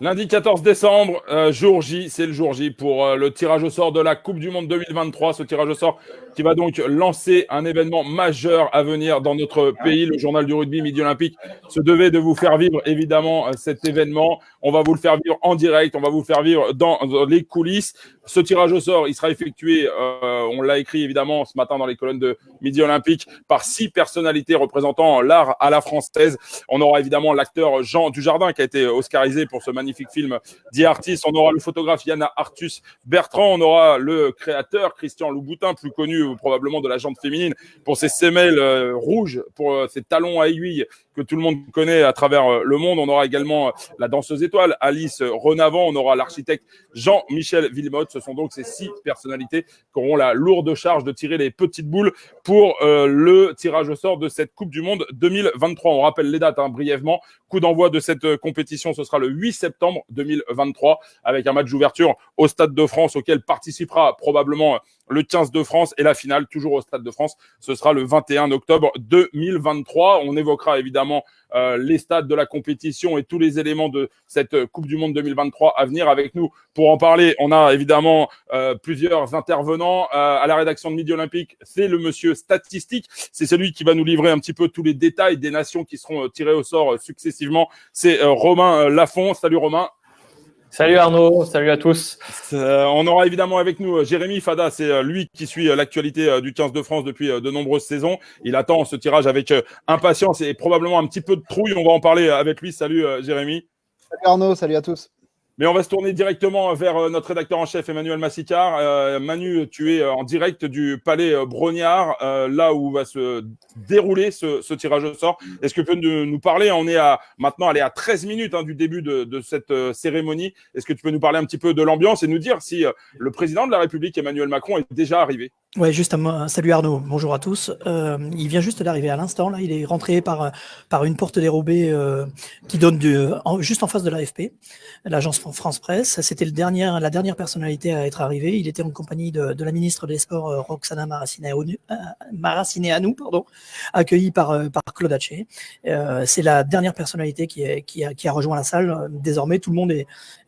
Lundi 14 décembre, jour J, c'est le jour J pour le tirage au sort de la Coupe du Monde 2023. Ce tirage au sort qui va donc lancer un événement majeur à venir dans notre pays. Le journal du rugby Midi Olympique se devait de vous faire vivre évidemment cet événement. On va vous le faire vivre en direct, on va vous le faire vivre dans les coulisses. Ce tirage au sort, il sera effectué, on l'a écrit évidemment ce matin dans les colonnes de Midi Olympique, par 6 personnalités représentant l'art à la française. On aura évidemment l'acteur Jean Dujardin qui a été oscarisé pour ce magnifique film The Artist. On aura le photographe Yana Arthus Bertrand. On aura le créateur Christian Louboutin, plus connu probablement de la jante féminine pour ses semelles rouges, pour ses talons à aiguilles que tout le monde connaît à travers le monde. On aura également la danseuse étoile Alice Renavant. On aura l'architecte Jean-Michel Villemotte. Ce sont donc ces 6 personnalités qui auront la lourde charge de tirer les petites boules pour le tirage au sort de cette Coupe du Monde 2023. On rappelle les dates brièvement. Coup d'envoi de cette compétition, ce sera le 8 septembre 2023 avec un match d'ouverture au Stade de France auquel participera probablement le 15 de France, et la finale, toujours au Stade de France, ce sera le 21 octobre 2023. On évoquera évidemment les stades de la compétition et tous les éléments de cette Coupe du Monde 2023 à venir. Avec nous pour en parler, on a évidemment plusieurs intervenants à la rédaction de Midi Olympique. C'est le monsieur statistique, c'est celui qui va nous livrer un petit peu tous les détails des nations qui seront tirées au sort successivement. C'est Romain Lafont. Salut Romain. Salut Arnaud, salut à tous. On aura évidemment avec nous Jérémy Fada, c'est lui qui suit l'actualité du 15 de France depuis de nombreuses saisons. Il attend ce tirage avec impatience et probablement un petit peu de trouille. On va en parler avec lui. Salut Jérémy. Salut Arnaud, salut à tous. Mais on va se tourner directement vers notre rédacteur en chef Emmanuel Massicard. Manu, tu es en direct du Palais Brognard, là où va se dérouler ce tirage au sort. Est-ce que tu peux nous parler? On est maintenant à 13 minutes du début de cette cérémonie. Est-ce que tu peux nous parler un petit peu de l'ambiance et nous dire si le président de la République, Emmanuel Macron, est déjà arrivé? Ouais, justement. Salut Arnaud, bonjour à tous. Il vient juste d'arriver à l'instant. Là, il est rentré par une porte dérobée qui donne juste en face de l'AFP, l'agence France Presse. C'était la dernière personnalité à être arrivée. Il était en compagnie de la ministre des Sports, Roxana Maracineanu, accueilli par Claude Haché. C'est la dernière personnalité qui a rejoint la salle. Désormais, tout le monde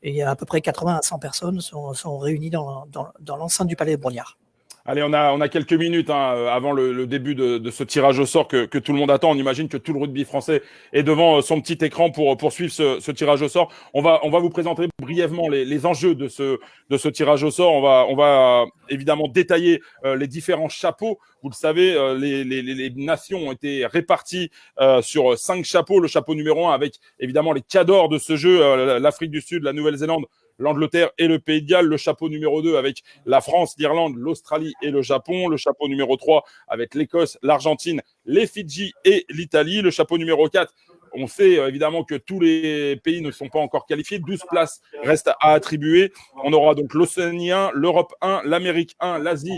il y a à peu près 80 à 100 personnes sont réunies dans l'enceinte du Palais de Brognard. Allez, on a quelques minutes avant le début de ce tirage au sort que tout le monde attend. On imagine que tout le rugby français est devant son petit écran pour poursuivre ce tirage au sort. On va vous présenter brièvement les enjeux de ce tirage au sort. On va évidemment détailler les différents chapeaux. Vous le savez, les nations ont été réparties sur 5 chapeaux. Le chapeau numéro 1 avec évidemment les cadors de ce jeu, l'Afrique du Sud, la Nouvelle-Zélande, l'Angleterre et le Pays de Galles. Le chapeau numéro 2 avec la France, l'Irlande, l'Australie et le Japon. Le chapeau numéro 3 avec l'Écosse, l'Argentine, les Fidji et l'Italie. Le chapeau numéro 4, on sait évidemment que tous les pays ne sont pas encore qualifiés. 12 places restent à attribuer. On aura donc l'Océanie 1, l'Europe 1, l'Amérique 1, l'Asie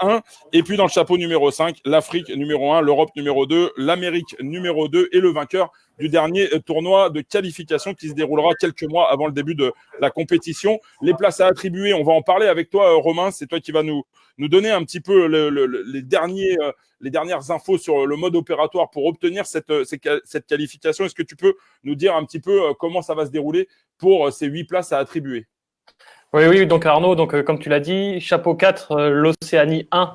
1. Et puis dans le chapeau numéro 5, l'Afrique numéro 1, l'Europe numéro 2, l'Amérique numéro 2 et le vainqueur du dernier tournoi de qualification qui se déroulera quelques mois avant le début de la compétition. Les places à attribuer, on va en parler avec toi Romain, c'est toi qui vas nous donner un petit peu les dernières infos sur le mode opératoire pour obtenir cette qualification. Est-ce que tu peux nous dire un petit peu comment ça va se dérouler pour ces 8 places à attribuer? Oui, donc Arnaud, comme tu l'as dit, chapeau 4, l'Océanie 1,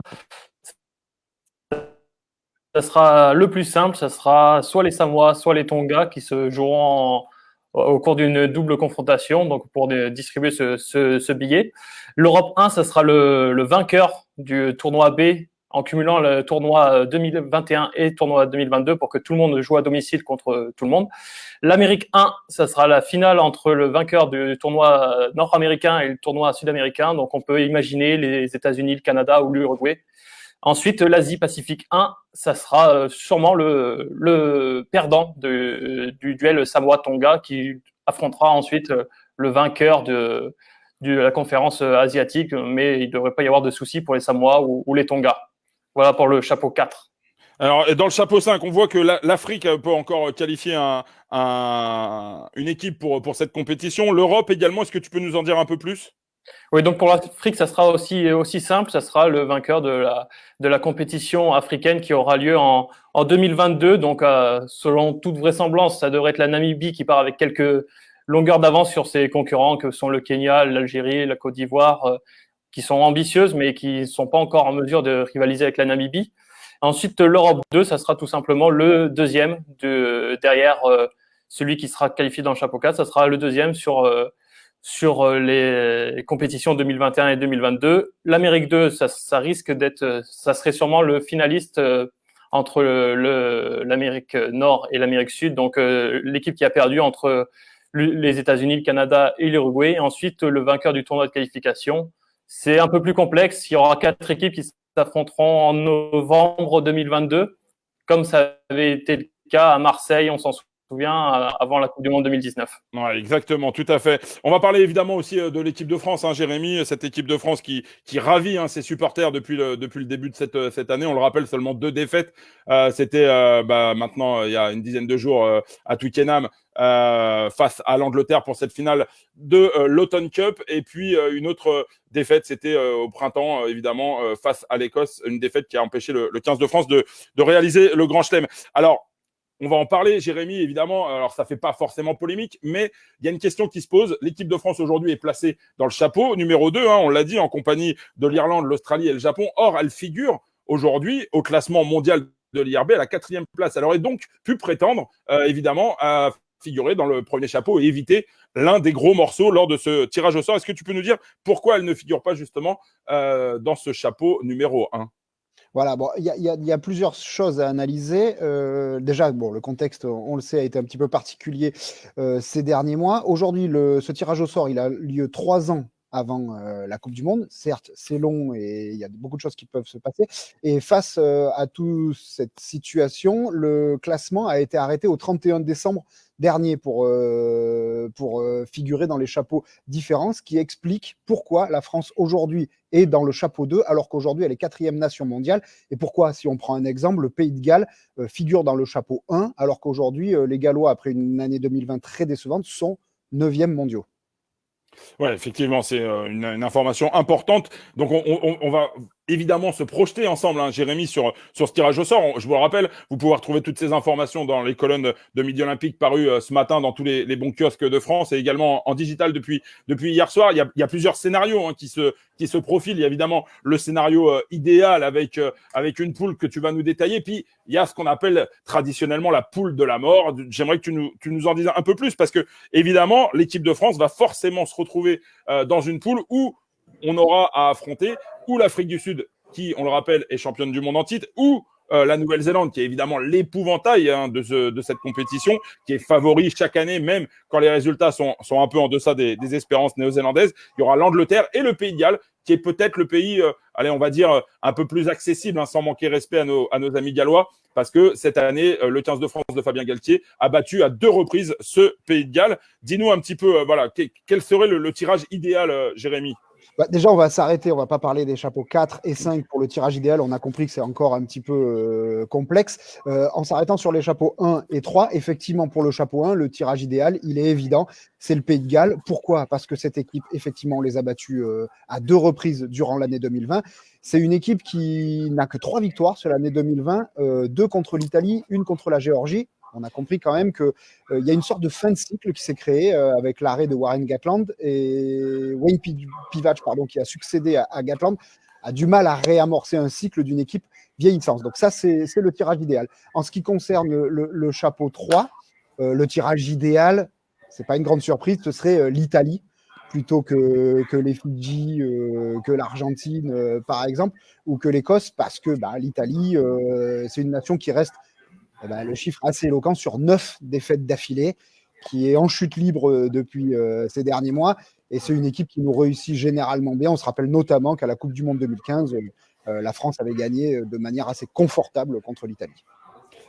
ça sera le plus simple, ça sera soit les Samoa, soit les Tonga qui se joueront au cours d'une double confrontation, donc pour distribuer ce billet. L'Europe 1, ça sera le vainqueur du tournoi B en cumulant le tournoi 2021 et tournoi 2022 pour que tout le monde joue à domicile contre tout le monde. L'Amérique 1, ça sera la finale entre le vainqueur du tournoi nord-américain et le tournoi sud-américain. Donc on peut imaginer les États-Unis, le Canada ou l'Uruguay. Ensuite, l'Asie-Pacifique 1, ça sera sûrement le perdant du duel Samoa-Tonga qui affrontera ensuite le vainqueur de la conférence asiatique, mais il ne devrait pas y avoir de soucis pour les Samoa ou les Tonga. Voilà pour le chapeau 4. Alors, dans le chapeau 5, on voit que l'Afrique peut encore qualifier une équipe pour cette compétition. L'Europe également, est-ce que tu peux nous en dire un peu plus? Oui, donc pour l'Afrique, ça sera aussi simple. Ça sera le vainqueur de la compétition africaine qui aura lieu en 2022. Donc, selon toute vraisemblance, ça devrait être la Namibie qui part avec quelques longueur d'avance sur ses concurrents que sont le Kenya, l'Algérie, la Côte d'Ivoire, qui sont ambitieuses mais qui ne sont pas encore en mesure de rivaliser avec la Namibie. Ensuite, l'Europe 2, ça sera tout simplement le deuxième derrière celui qui sera qualifié dans le chapeau 4. Ça sera le deuxième sur les compétitions 2021 et 2022. L'Amérique 2, ça risque d'être, ça serait sûrement le finaliste entre l'Amérique Nord et l'Amérique Sud. Donc, l'équipe qui a perdu entre les États-Unis, le Canada et l'Uruguay. Ensuite, le vainqueur du tournoi de qualification. C'est un peu plus complexe. Il y aura 4 équipes qui s'affronteront en novembre 2022, comme ça avait été le cas à Marseille, on s'en souvient, avant la Coupe du Monde 2019. Ouais, exactement, tout à fait. On va parler évidemment aussi de l'équipe de France, hein, Jérémy, cette équipe de France qui ravit ses supporters depuis le début de cette année. On le rappelle, seulement 2 défaites. C'était maintenant, il y a une dizaine de jours, à Twickenham, face à l'Angleterre pour cette finale de l'Autumn Cup. Et puis, une autre défaite, c'était au printemps, évidemment, face à l'Écosse. Une défaite qui a empêché le 15 de France de réaliser le Grand Chelem. Alors, on va en parler, Jérémy, évidemment. Alors, ça fait pas forcément polémique, mais il y a une question qui se pose. L'équipe de France aujourd'hui est placée dans le chapeau numéro 2, hein, on l'a dit, en compagnie de l'Irlande, l'Australie et le Japon. Or, elle figure aujourd'hui au classement mondial de l'IRB à la 4e place. Elle aurait donc pu prétendre, évidemment, à figurer dans le premier chapeau et éviter l'un des gros morceaux lors de ce tirage au sort. Est-ce que tu peux nous dire pourquoi elle ne figure pas justement dans ce chapeau numéro 1 ? Voilà, bon, il y a plusieurs choses à analyser. Déjà, bon, le contexte, on le sait, a été un petit peu particulier ces derniers mois. Aujourd'hui, ce tirage au sort, il a lieu 3 ans avant la Coupe du Monde. Certes, c'est long et il y a beaucoup de choses qui peuvent se passer. Et face à toute cette situation, le classement a été arrêté au 31 décembre dernier pour figurer dans les chapeaux différents, ce qui explique pourquoi la France aujourd'hui est dans le chapeau 2, alors qu'aujourd'hui elle est 4e nation mondiale, et pourquoi, si on prend un exemple, le Pays de Galles figure dans le chapeau 1, alors qu'aujourd'hui les Gallois, après une année 2020 très décevante, sont 9e mondiaux. Ouais, effectivement, c'est une information importante. Donc, on va évidemment se projeter ensemble, hein, Jérémy, sur ce tirage au sort. Je vous le rappelle, vous pouvez retrouver toutes ces informations dans les colonnes de Midi Olympique parues ce matin dans tous les bons kiosques de France et également en digital depuis hier soir. Il y a plusieurs scénarios qui se profilent. Il y a évidemment le scénario idéal avec une poule que tu vas nous détailler. Puis, il y a ce qu'on appelle traditionnellement la poule de la mort. J'aimerais que tu nous en dises un peu plus parce que, évidemment, l'équipe de France va forcément se retrouver dans une poule où on aura à affronter ou l'Afrique du Sud, qui, on le rappelle, est championne du monde en titre, ou la Nouvelle-Zélande, qui est évidemment l'épouvantail de cette compétition, qui est favori chaque année, même quand les résultats sont un peu en deçà des espérances néo-zélandaises. Il y aura l'Angleterre et le Pays de Galles, qui est peut-être le pays, on va dire, un peu plus accessible, sans manquer respect à nos amis gallois, parce que cette année, le 15 de France de Fabien Galtier a battu à 2 reprises ce Pays de Galles. Dis-nous un petit peu, quel serait le tirage idéal, Jérémy ? Déjà, on va s'arrêter, on va pas parler des chapeaux 4 et 5 pour le tirage idéal, on a compris que c'est encore un petit peu complexe. En s'arrêtant sur les chapeaux 1 et 3, effectivement, pour le chapeau 1, le tirage idéal, il est évident, c'est le Pays de Galles. Pourquoi ? Parce que cette équipe, effectivement, on les a battus à 2 reprises durant l'année 2020. C'est une équipe qui n'a que 3 victoires sur l'année 2020, 2 contre l'Italie, 1 contre la Géorgie. On a compris quand même qu'il y a une sorte de fin de cycle qui s'est créée avec l'arrêt de Warren Gatland et Wayne Pivac, qui a succédé à Gatland, a du mal à réamorcer un cycle d'une équipe vieillissante. Donc ça, c'est le tirage idéal. En ce qui concerne le chapeau 3, le tirage idéal, c'est pas une grande surprise, ce serait l'Italie plutôt que les Fidji, que l'Argentine, par exemple, ou que l'Écosse, parce que l'Italie, c'est une nation qui reste le chiffre assez éloquent sur 9 défaites d'affilée, qui est en chute libre depuis ces derniers mois. Et c'est une équipe qui nous réussit généralement bien. On se rappelle notamment qu'à la Coupe du Monde 2015, la France avait gagné de manière assez confortable contre l'Italie.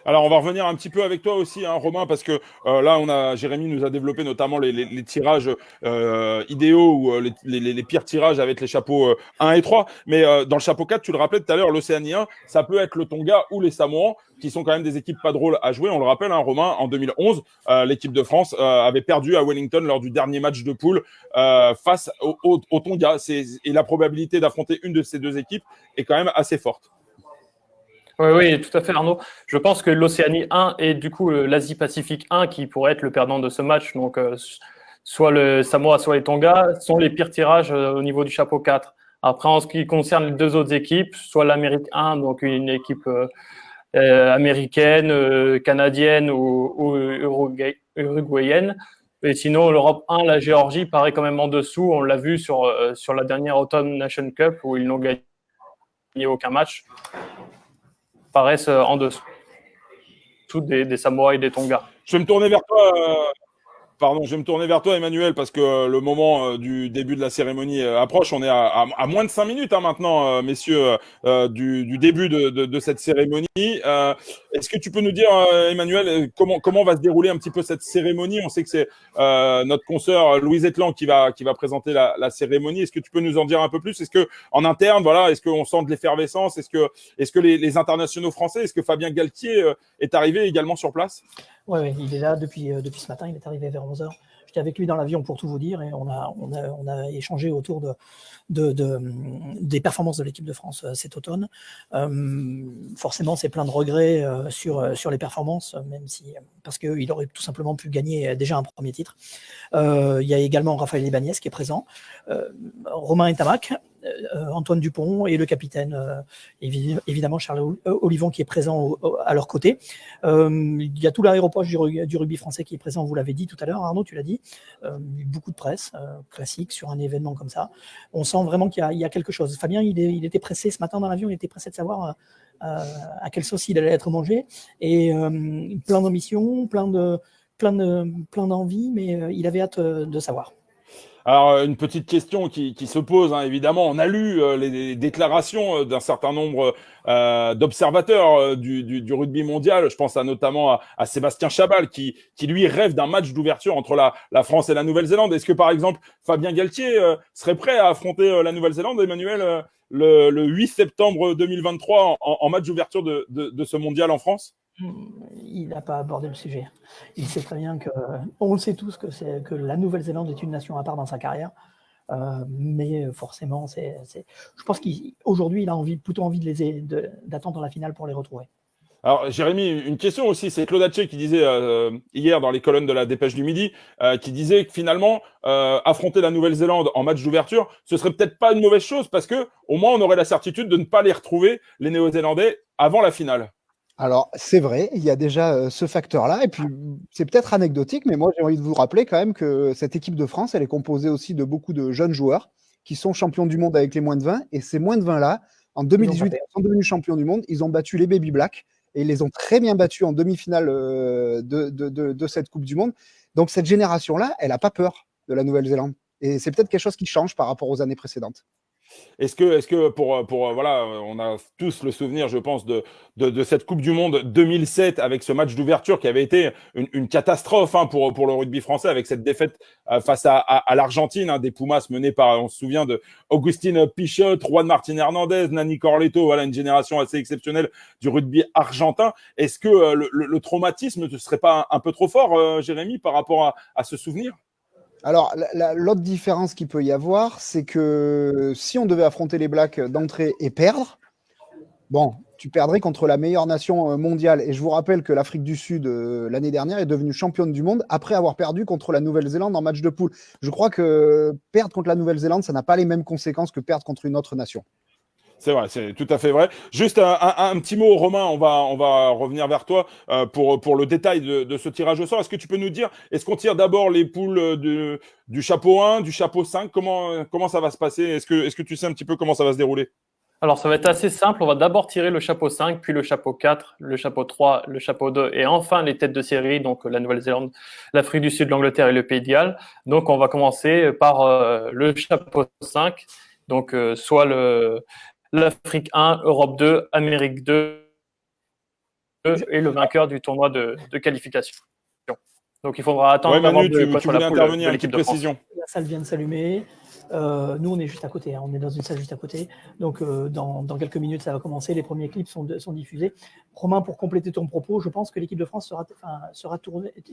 Alors, on va revenir un petit peu avec toi aussi, Romain, parce que là, Jérémy nous a développé notamment les tirages idéaux ou les pires tirages avec les chapeaux 1 et 3. Mais dans le chapeau 4, tu le rappelais tout à l'heure, l'Océanien, ça peut être le Tonga ou les Samoans, qui sont quand même des équipes pas drôles à jouer. On le rappelle, Romain, en 2011, l'équipe de France avait perdu à Wellington lors du dernier match de poule face au Tonga. Et la probabilité d'affronter une de ces 2 équipes est quand même assez forte. Oui, tout à fait, Arnaud. Je pense que l'Océanie 1 et du coup l'Asie-Pacifique 1 qui pourrait être le perdant de ce match. Donc, soit le Samoa, soit les Tonga, sont les pires tirages au niveau du chapeau 4. Après, en ce qui concerne les deux autres équipes, soit l'Amérique 1, donc une équipe américaine, canadienne ou uruguayenne. Et sinon, l'Europe 1, la Géorgie paraît quand même en dessous. On l'a vu sur la dernière Autumn Nation Cup où ils n'ont gagné aucun match. Paraissent en dessous des Samoa et des Tonga. Je vais me tourner vers toi. Pardon, je vais me tourner vers toi, Emmanuel, parce que le moment du début de la cérémonie approche. On est à moins de 5 minutes maintenant, messieurs, du début de cette cérémonie. Est-ce que tu peux nous dire, Emmanuel, comment va se dérouler un petit peu cette cérémonie? On sait que c'est notre consoeur Louise Etlan qui va présenter la cérémonie. Est-ce que tu peux nous en dire un peu plus? Est-ce que en interne, voilà, est-ce qu'on sent de l'effervescence? Est-ce que les internationaux français, est-ce que Fabien Galtier est arrivé également sur place? Oui, il est là depuis ce matin, il est arrivé vers 11h. J'étais avec lui dans l'avion pour tout vous dire et on a échangé autour des performances de l'équipe de France cet automne. Forcément, c'est plein de regrets sur les performances, même si parce qu'il aurait tout simplement pu gagner déjà un premier titre. Il y a également Raphaël Ibanez qui est présent, Romain Ntamak, Antoine Dupont et le capitaine, évidemment Charles Olivon qui est présent à leur côté. Il y a tout l'aéroport du rugby français qui est présent, vous l'avez dit tout à l'heure, Arnaud, tu l'as dit. Beaucoup de presse classique sur un événement comme ça. On sent vraiment qu'il y a quelque chose. Fabien, il était pressé ce matin dans l'avion, il était pressé de savoir à quelle sauce il allait être mangé. Et plein d'ambitions, plein d'envie, mais il avait hâte de savoir. Alors, une petite question qui se pose, hein, évidemment. On a lu les déclarations d'un certain nombre d'observateurs du rugby mondial. Je pense notamment à Sébastien Chabal, qui lui rêve d'un match d'ouverture entre la France et la Nouvelle-Zélande. Est-ce que, par exemple, Fabien Galtier serait prêt à affronter la Nouvelle-Zélande, Emmanuel, le 8 septembre 2023 en match d'ouverture de ce mondial en France? Il n'a pas abordé le sujet. Il sait très bien on le sait tous que la Nouvelle-Zélande est une nation à part dans sa carrière. Mais forcément, je pense qu'aujourd'hui, il a plutôt envie d'attendre la finale pour les retrouver. Alors, Jérémy, une question aussi, c'est Claude Hatché qui disait hier dans les colonnes de la Dépêche du Midi, qui disait que finalement, affronter la Nouvelle-Zélande en match d'ouverture, ce serait peut-être pas une mauvaise chose parce que au moins on aurait la certitude de ne pas les retrouver, les Néo-Zélandais, avant la finale. Alors, c'est vrai, il y a déjà ce facteur-là. Et puis, c'est peut-être anecdotique, mais moi, j'ai envie de vous rappeler quand même que cette équipe de France, elle est composée aussi de beaucoup de jeunes joueurs qui sont champions du monde avec les moins de 20. Et ces moins de 20-là, en 2018, ils sont devenus champions du monde. Ils ont battu les Baby Black et ils les ont très bien battus en demi-finale de cette Coupe du Monde. Donc, cette génération-là, elle n'a pas peur de la Nouvelle-Zélande. Et c'est peut-être quelque chose qui change par rapport aux années précédentes. Est-ce que pour voilà, on a tous le souvenir, je pense, de cette Coupe du Monde 2007 avec ce match d'ouverture qui avait été une catastrophe pour le rugby français avec cette défaite face à l'Argentine, des Pumas menés par, on se souvient de Augustine Pichot, Juan Martín Hernández, Nani Corletto, voilà une génération assez exceptionnelle du rugby argentin. Est-ce que le traumatisme ne serait pas un peu trop fort, Jérémy, par rapport à ce souvenir? Alors, l'autre différence qu'il peut y avoir, c'est que si on devait affronter les Blacks d'entrée et perdre, bon, tu perdrais contre la meilleure nation mondiale. Et je vous rappelle que l'Afrique du Sud, l'année dernière, est devenue championne du monde après avoir perdu contre la Nouvelle-Zélande en match de poule. Je crois que perdre contre la Nouvelle-Zélande, ça n'a pas les mêmes conséquences que perdre contre une autre nation. C'est vrai, c'est tout à fait vrai. Juste un petit mot, Romain, on va revenir vers toi pour le détail de ce tirage au sort. Est-ce que tu peux nous dire, est-ce qu'on tire d'abord les poules du chapeau 1, du chapeau 5? Comment ça va se passer? Est-ce que tu sais un petit peu comment ça va se dérouler? Alors, ça va être assez simple. On va d'abord tirer le chapeau 5, puis le chapeau 4, le chapeau 3, le chapeau 2 et enfin les têtes de série, donc la Nouvelle-Zélande, l'Afrique du Sud, l'Angleterre et le Pays de Galles. Donc, on va commencer par le chapeau 5, donc soit l'Afrique 1, Europe 2, Amérique 2 et le vainqueur du tournoi de qualification. Donc, il faudra attendre. Ouais, Manu, tu voulais intervenir, une petite précision. La salle vient de s'allumer. Nous, on est juste à côté. On est dans une salle juste à côté. Donc, dans quelques minutes, ça va commencer. Les premiers clips sont diffusés. Romain, pour compléter ton propos, je pense que l'équipe de France sera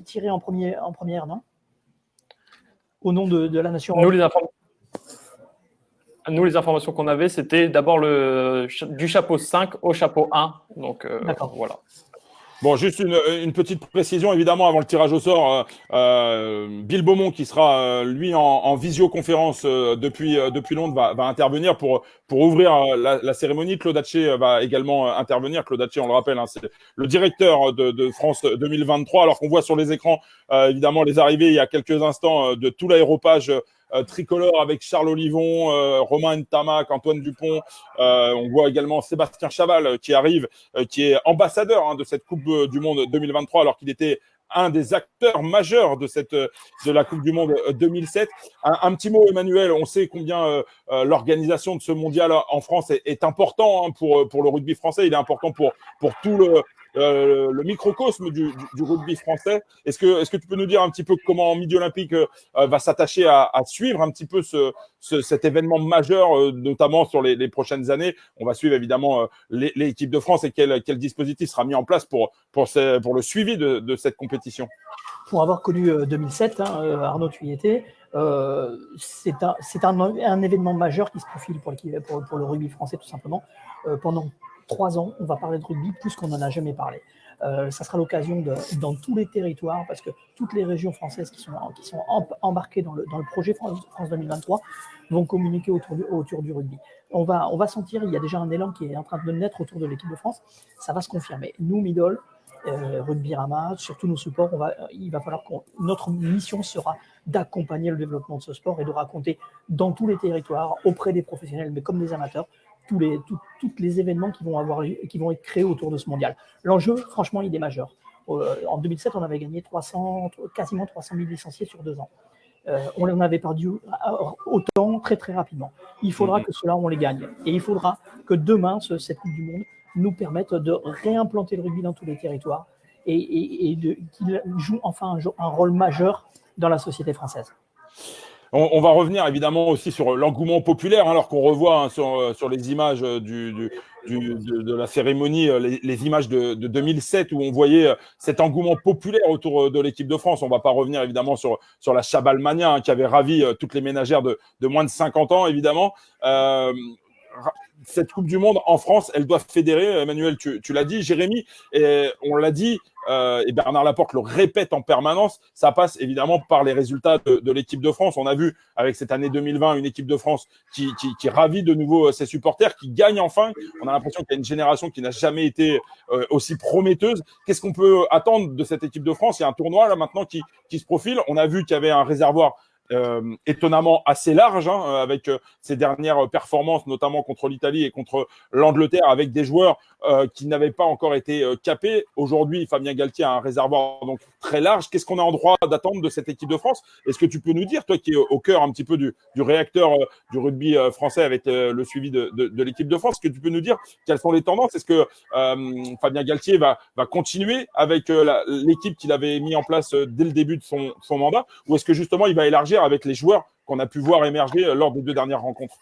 tirée en première, non? Au nom de la nation. Nous, les informations qu'on avait, c'était d'abord du chapeau 5 au chapeau 1. Donc, voilà. Bon, juste une petite précision, évidemment, avant le tirage au sort. Bill Beaumont, qui sera, lui, en visioconférence depuis Londres, va intervenir pour ouvrir la cérémonie. Claude Haché va également intervenir. Claude Haché, on le rappelle, hein, c'est le directeur de France 2023. Alors qu'on voit sur les écrans, évidemment, les arrivées il y a quelques instants de tout l'aéropage tricolore avec Charles Olivon, Romain Ntamak, Antoine Dupont. On voit également Sébastien Chaval qui arrive, qui est ambassadeur de cette Coupe du Monde 2023, alors qu'il était un des acteurs majeurs de la Coupe du Monde 2007. Un petit mot, Emmanuel. On sait combien l'organisation de ce mondial en France est important pour le rugby français. Il est important pour tout le microcosme du rugby français. Est-ce que tu peux nous dire un petit peu comment Midi Olympique va s'attacher à suivre un petit peu cet événement majeur, notamment sur les prochaines années? On va suivre évidemment l'équipe de France, et quel dispositif sera mis en place pour le suivi de cette compétition? Pour avoir connu 2007, Arnaud, tu y étais, c'est un événement majeur qui se profile pour le rugby français, tout simplement. Pendant 3 ans, on va parler de rugby plus qu'on n'en a jamais parlé. Ça sera l'occasion dans tous les territoires, parce que toutes les régions françaises qui sont embarquées dans le projet France 2023 vont communiquer autour du rugby. On va sentir, il y a déjà un élan qui est en train de naître autour de l'équipe de France. Ça va se confirmer. Nous, Midol, Rugby Rama, sur tous nos supports, il va falloir notre mission sera d'accompagner le développement de ce sport et de raconter dans tous les territoires, auprès des professionnels, mais comme des amateurs, tous les événements qui vont être créés autour de ce mondial. L'enjeu, franchement, il est majeur. En 2007, on avait gagné quasiment 300 000 licenciés sur 2 ans. On en avait perdu autant très très rapidement. Il faudra que cela, on les gagne. Et il faudra que demain, cette Coupe du Monde nous permette de réimplanter le rugby dans tous les territoires et qu'il joue enfin un rôle majeur dans la société française. On va revenir évidemment aussi sur l'engouement populaire, alors qu'on revoit sur les images de la cérémonie, les images de 2007, où on voyait cet engouement populaire autour de l'équipe de France. On ne va pas revenir évidemment sur la Chabalmania, qui avait ravi toutes les ménagères de moins de 50 ans, évidemment. Cette Coupe du Monde en France, elle doit fédérer. Emmanuel, tu l'as dit, Jérémy, et on l'a dit, et Bernard Laporte le répète en permanence, ça passe évidemment par les résultats de l'équipe de France. On a vu avec cette année 2020 une équipe de France qui ravit de nouveau ses supporters, qui gagne enfin. On a l'impression qu'il y a une génération qui n'a jamais été aussi prometteuse. Qu'est-ce qu'on peut attendre de cette équipe de France? Il y a un tournoi là maintenant qui se profile. On a vu qu'il y avait un réservoir étonnamment assez large, avec ses dernières performances, notamment contre l'Italie et contre l'Angleterre, avec des joueurs qui n'avaient pas encore été capés. Aujourd'hui, Fabien Galtier a un réservoir donc très large. Qu'est-ce qu'on a en droit d'attendre de cette équipe de France? Est-ce que tu peux nous dire, toi qui es au cœur un petit peu du réacteur du rugby français avec le suivi de l'équipe de France, est-ce que tu peux nous dire quelles sont les tendances? Est-ce que Fabien Galtier va continuer avec l'équipe qu'il avait mis en place dès le début de son mandat, ou est-ce que justement il va élargir avec les joueurs qu'on a pu voir émerger lors des 2 dernières rencontres?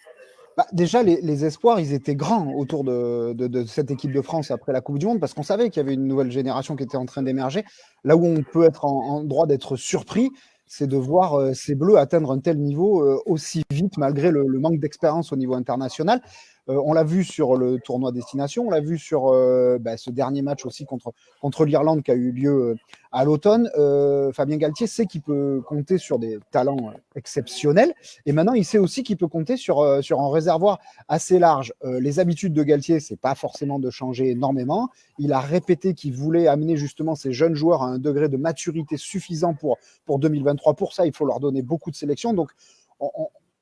Déjà, les espoirs, ils étaient grands autour de cette équipe de France après la Coupe du Monde, parce qu'on savait qu'il y avait une nouvelle génération qui était en train d'émerger. Là où on peut être en droit d'être surpris, c'est de voir ces Bleus atteindre un tel niveau aussi vite, malgré le manque d'expérience au niveau international. On l'a vu sur le tournoi Destination, on l'a vu sur ce dernier match aussi contre l'Irlande qui a eu lieu à l'automne. Fabien Galtier sait qu'il peut compter sur des talents exceptionnels, et maintenant il sait aussi qu'il peut compter sur un réservoir assez large. Les habitudes de Galtier, c'est pas forcément de changer énormément. Il a répété qu'il voulait amener justement ces jeunes joueurs à un degré de maturité suffisant pour 2023. Pour ça, il faut leur donner beaucoup de sélection. Donc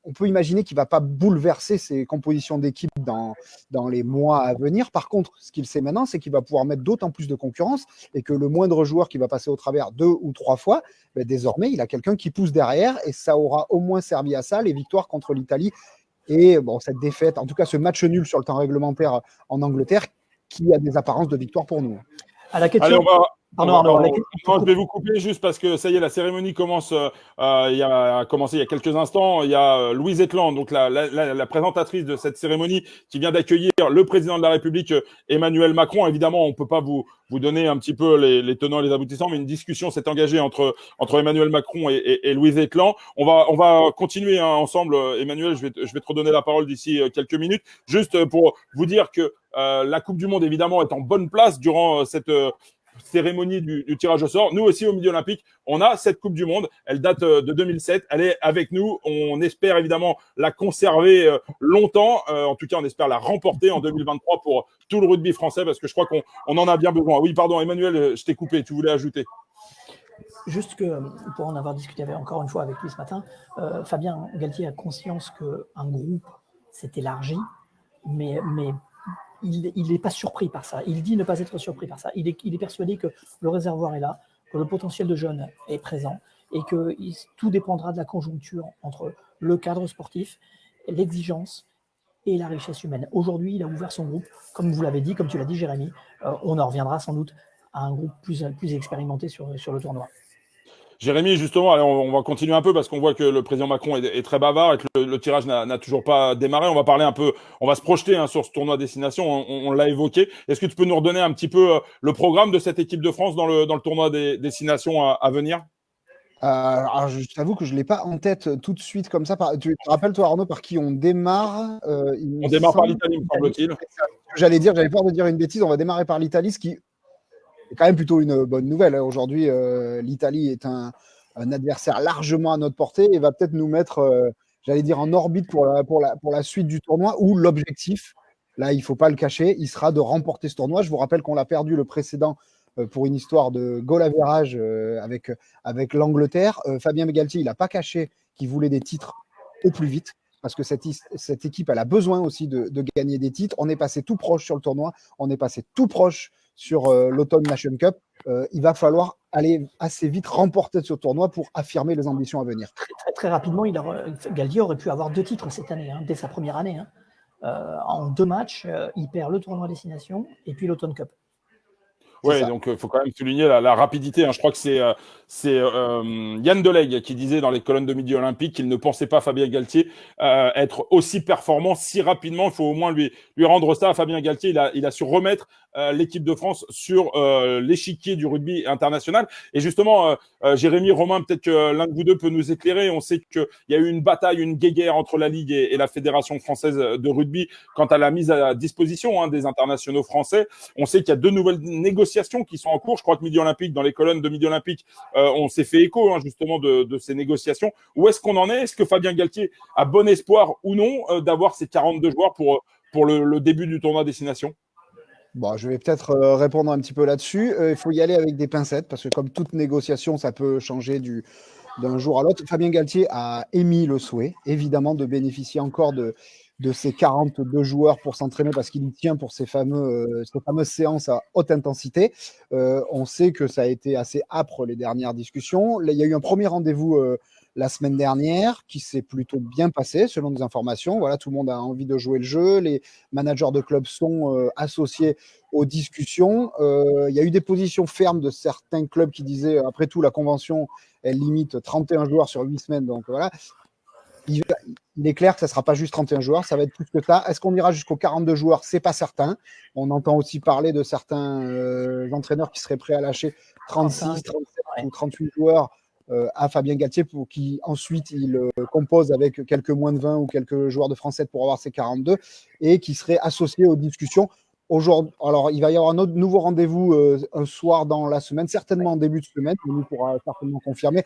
on peut imaginer qu'il ne va pas bouleverser ses compositions d'équipe dans les mois à venir. Par contre, ce qu'il sait maintenant, c'est qu'il va pouvoir mettre d'autant plus de concurrence, et que le moindre joueur qui va passer au travers 2 ou 3 fois, désormais, il a quelqu'un qui pousse derrière, et ça aura au moins servi à ça, les victoires contre l'Italie. Et cette défaite, en tout cas ce match nul sur le temps réglementaire en Angleterre, qui a des apparences de victoire pour nous. À la question... Je vais vous couper juste parce que ça y est, la cérémonie commence. A commencé il y a quelques instants. Il y a Louise Etland, donc la présentatrice de cette cérémonie, qui vient d'accueillir le président de la République, Emmanuel Macron. Évidemment, on ne peut pas vous donner un petit peu les tenants et les aboutissants, mais une discussion s'est engagée entre Emmanuel Macron et Louise Etland. On va continuer ensemble. Emmanuel, je vais te redonner la parole d'ici quelques minutes, juste pour vous dire que la Coupe du Monde, évidemment, est en bonne place durant cérémonie du tirage au sort. Nous aussi, au Midi Olympique, on a cette Coupe du Monde. Elle date de 2007. Elle est avec nous. On espère évidemment la conserver longtemps. En tout cas, on espère la remporter en 2023 pour tout le rugby français parce que je crois qu'on en a bien besoin. Oui, pardon, Emmanuel, je t'ai coupé. Tu voulais ajouter? Juste que, pour en avoir discuté encore une fois avec lui ce matin, Fabien Galtier a conscience qu'un groupe s'est élargi, mais il n'est pas surpris par ça. Il dit ne pas être surpris par ça. Il est persuadé que le réservoir est là, que le potentiel de jeunes est présent et que tout dépendra de la conjoncture entre le cadre sportif, l'exigence et la richesse humaine. Aujourd'hui, il a ouvert son groupe, comme vous l'avez dit, comme tu l'as dit, Jérémy. On en reviendra sans doute à un groupe plus expérimenté sur le tournoi. Jérémy, justement, allez, on va continuer un peu parce qu'on voit que le président Macron est très bavard et que le tirage n'a toujours pas démarré. On va parler un peu, on va se projeter sur ce tournoi destination. On l'a évoqué. Est-ce que tu peux nous redonner un petit peu le programme de cette équipe de France dans le tournoi des destinations à venir? Alors, je t'avoue que je ne l'ai pas en tête tout de suite comme ça. Tu te rappelles, toi, Arnaud, par qui on démarre On démarre par l'Italie, me semble-t-il. J'allais dire, j'avais peur de dire une bêtise. On va démarrer par l'Italie, ce qui est quand même plutôt une bonne nouvelle. Aujourd'hui, l'Italie est un adversaire largement à notre portée et va peut-être nous mettre, j'allais dire, en orbite pour la suite du tournoi où l'objectif, là, il ne faut pas le cacher, il sera de remporter ce tournoi. Je vous rappelle qu'on l'a perdu le précédent pour une histoire de goal average avec l'Angleterre. Fabien Galtier, il n'a pas caché qu'il voulait des titres au plus vite parce que cette équipe, elle a besoin aussi de gagner des titres. On est passé tout proche sur le tournoi, on est passé tout proche sur l'Automne Nation Cup. Il va falloir aller assez vite remporter ce tournoi pour affirmer les ambitions à venir. Très rapidement, Galtier aurait pu avoir 2 titres cette année, dès sa première année. En 2 matchs, il perd le tournoi destination et puis l'Automne Cup. Oui, donc il faut quand même souligner la rapidité. Je crois que c'est Yann Delegue qui disait dans les colonnes de Midi Olympique qu'il ne pensait pas Fabien Galtier être aussi performant si rapidement. Il faut au moins lui rendre ça à Fabien Galtier. Il a su remettre l'équipe de France sur l'échiquier du rugby international. Et justement, Jérémy, Romain, peut-être que l'un de vous deux peut nous éclairer. On sait qu'il y a eu une bataille, une guéguerre entre la Ligue et la Fédération française de rugby quant à la mise à disposition des internationaux français. On sait qu'il y a 2 nouvelles négociations qui sont en cours. Je crois que Midi Olympique, dans les colonnes de Midi Olympique, on s'est fait écho justement de ces négociations. Où est-ce qu'on en est? Est-ce que Fabien Galtier a bon espoir ou non d'avoir ces 42 joueurs pour le début du tournoi destination? Bon, je vais peut-être répondre un petit peu là-dessus. Il faut y aller avec des pincettes parce que comme toute négociation, ça peut changer d'un jour à l'autre. Fabien Galtier a émis le souhait, évidemment, de bénéficier encore de ces 42 joueurs pour s'entraîner parce qu'il y tient pour ces fameuses séances à haute intensité. On sait que ça a été assez âpre les dernières discussions. Là, il y a eu un premier rendez-vous la semaine dernière qui s'est plutôt bien passé selon des informations. Voilà, tout le monde a envie de jouer le jeu. Les managers de clubs sont associés aux discussions. Il y a eu des positions fermes de certains clubs qui disaient après tout la convention elle limite 31 joueurs sur 8 semaines. Donc voilà. Il est clair que ça ne sera pas juste 31 joueurs, ça va être plus que ça. Est-ce qu'on ira jusqu'aux 42 joueurs? Ce n'est pas certain. On entend aussi parler de certains entraîneurs qui seraient prêts à lâcher 36, 37 ou 38 joueurs à Fabien Galtier pour qui ensuite il compose avec quelques moins de 20 ou quelques joueurs de France 7 pour avoir ses 42 et qui seraient associés aux discussions. Aujourd'hui, alors, il va y avoir un autre nouveau rendez-vous un soir dans la semaine, certainement en début de semaine, mais nous pourra certainement confirmer.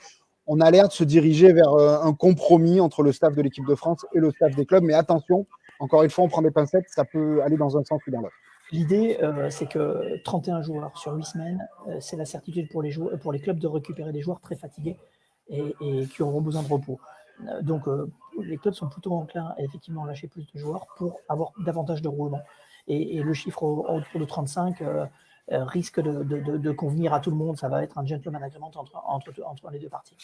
On a l'air de se diriger vers un compromis entre le staff de l'équipe de France et le staff des clubs. Mais attention, encore une fois, on prend des pincettes, ça peut aller dans un sens ou dans l'autre. L'idée, c'est que 31 joueurs sur 8 semaines, c'est la certitude pour les clubs de récupérer des joueurs très fatigués et qui auront besoin de repos. Donc, les clubs sont plutôt enclins à effectivement lâcher plus de joueurs pour avoir davantage de roulement. Et le chiffre autour de 35 risque de convenir à tout le monde. Ça va être un gentleman agreement entre les deux parties.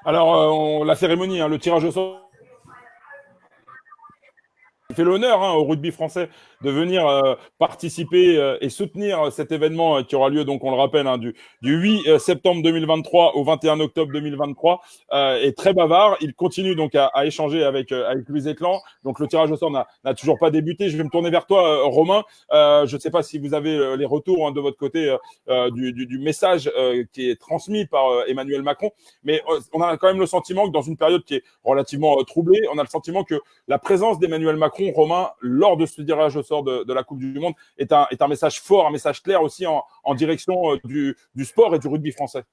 Alors, la cérémonie, le tirage au sort fait l'honneur au rugby français de venir participer et soutenir cet événement qui aura lieu, donc on le rappelle, du 8 septembre 2023 au 21 octobre 2023, est très bavard. Il continue donc à échanger avec Louis Etlan. Donc le tirage au sort n'a toujours pas débuté. Je vais me tourner vers toi, Romain. Je ne sais pas si vous avez les retours de votre côté du message qui est transmis par Emmanuel Macron, mais on a quand même le sentiment que dans une période qui est relativement troublée, on a le sentiment que la présence d'Emmanuel Macron Macron, Romain, lors de ce tirage au sort de la Coupe du Monde, est un message fort, un message clair aussi en direction du sport et du rugby français.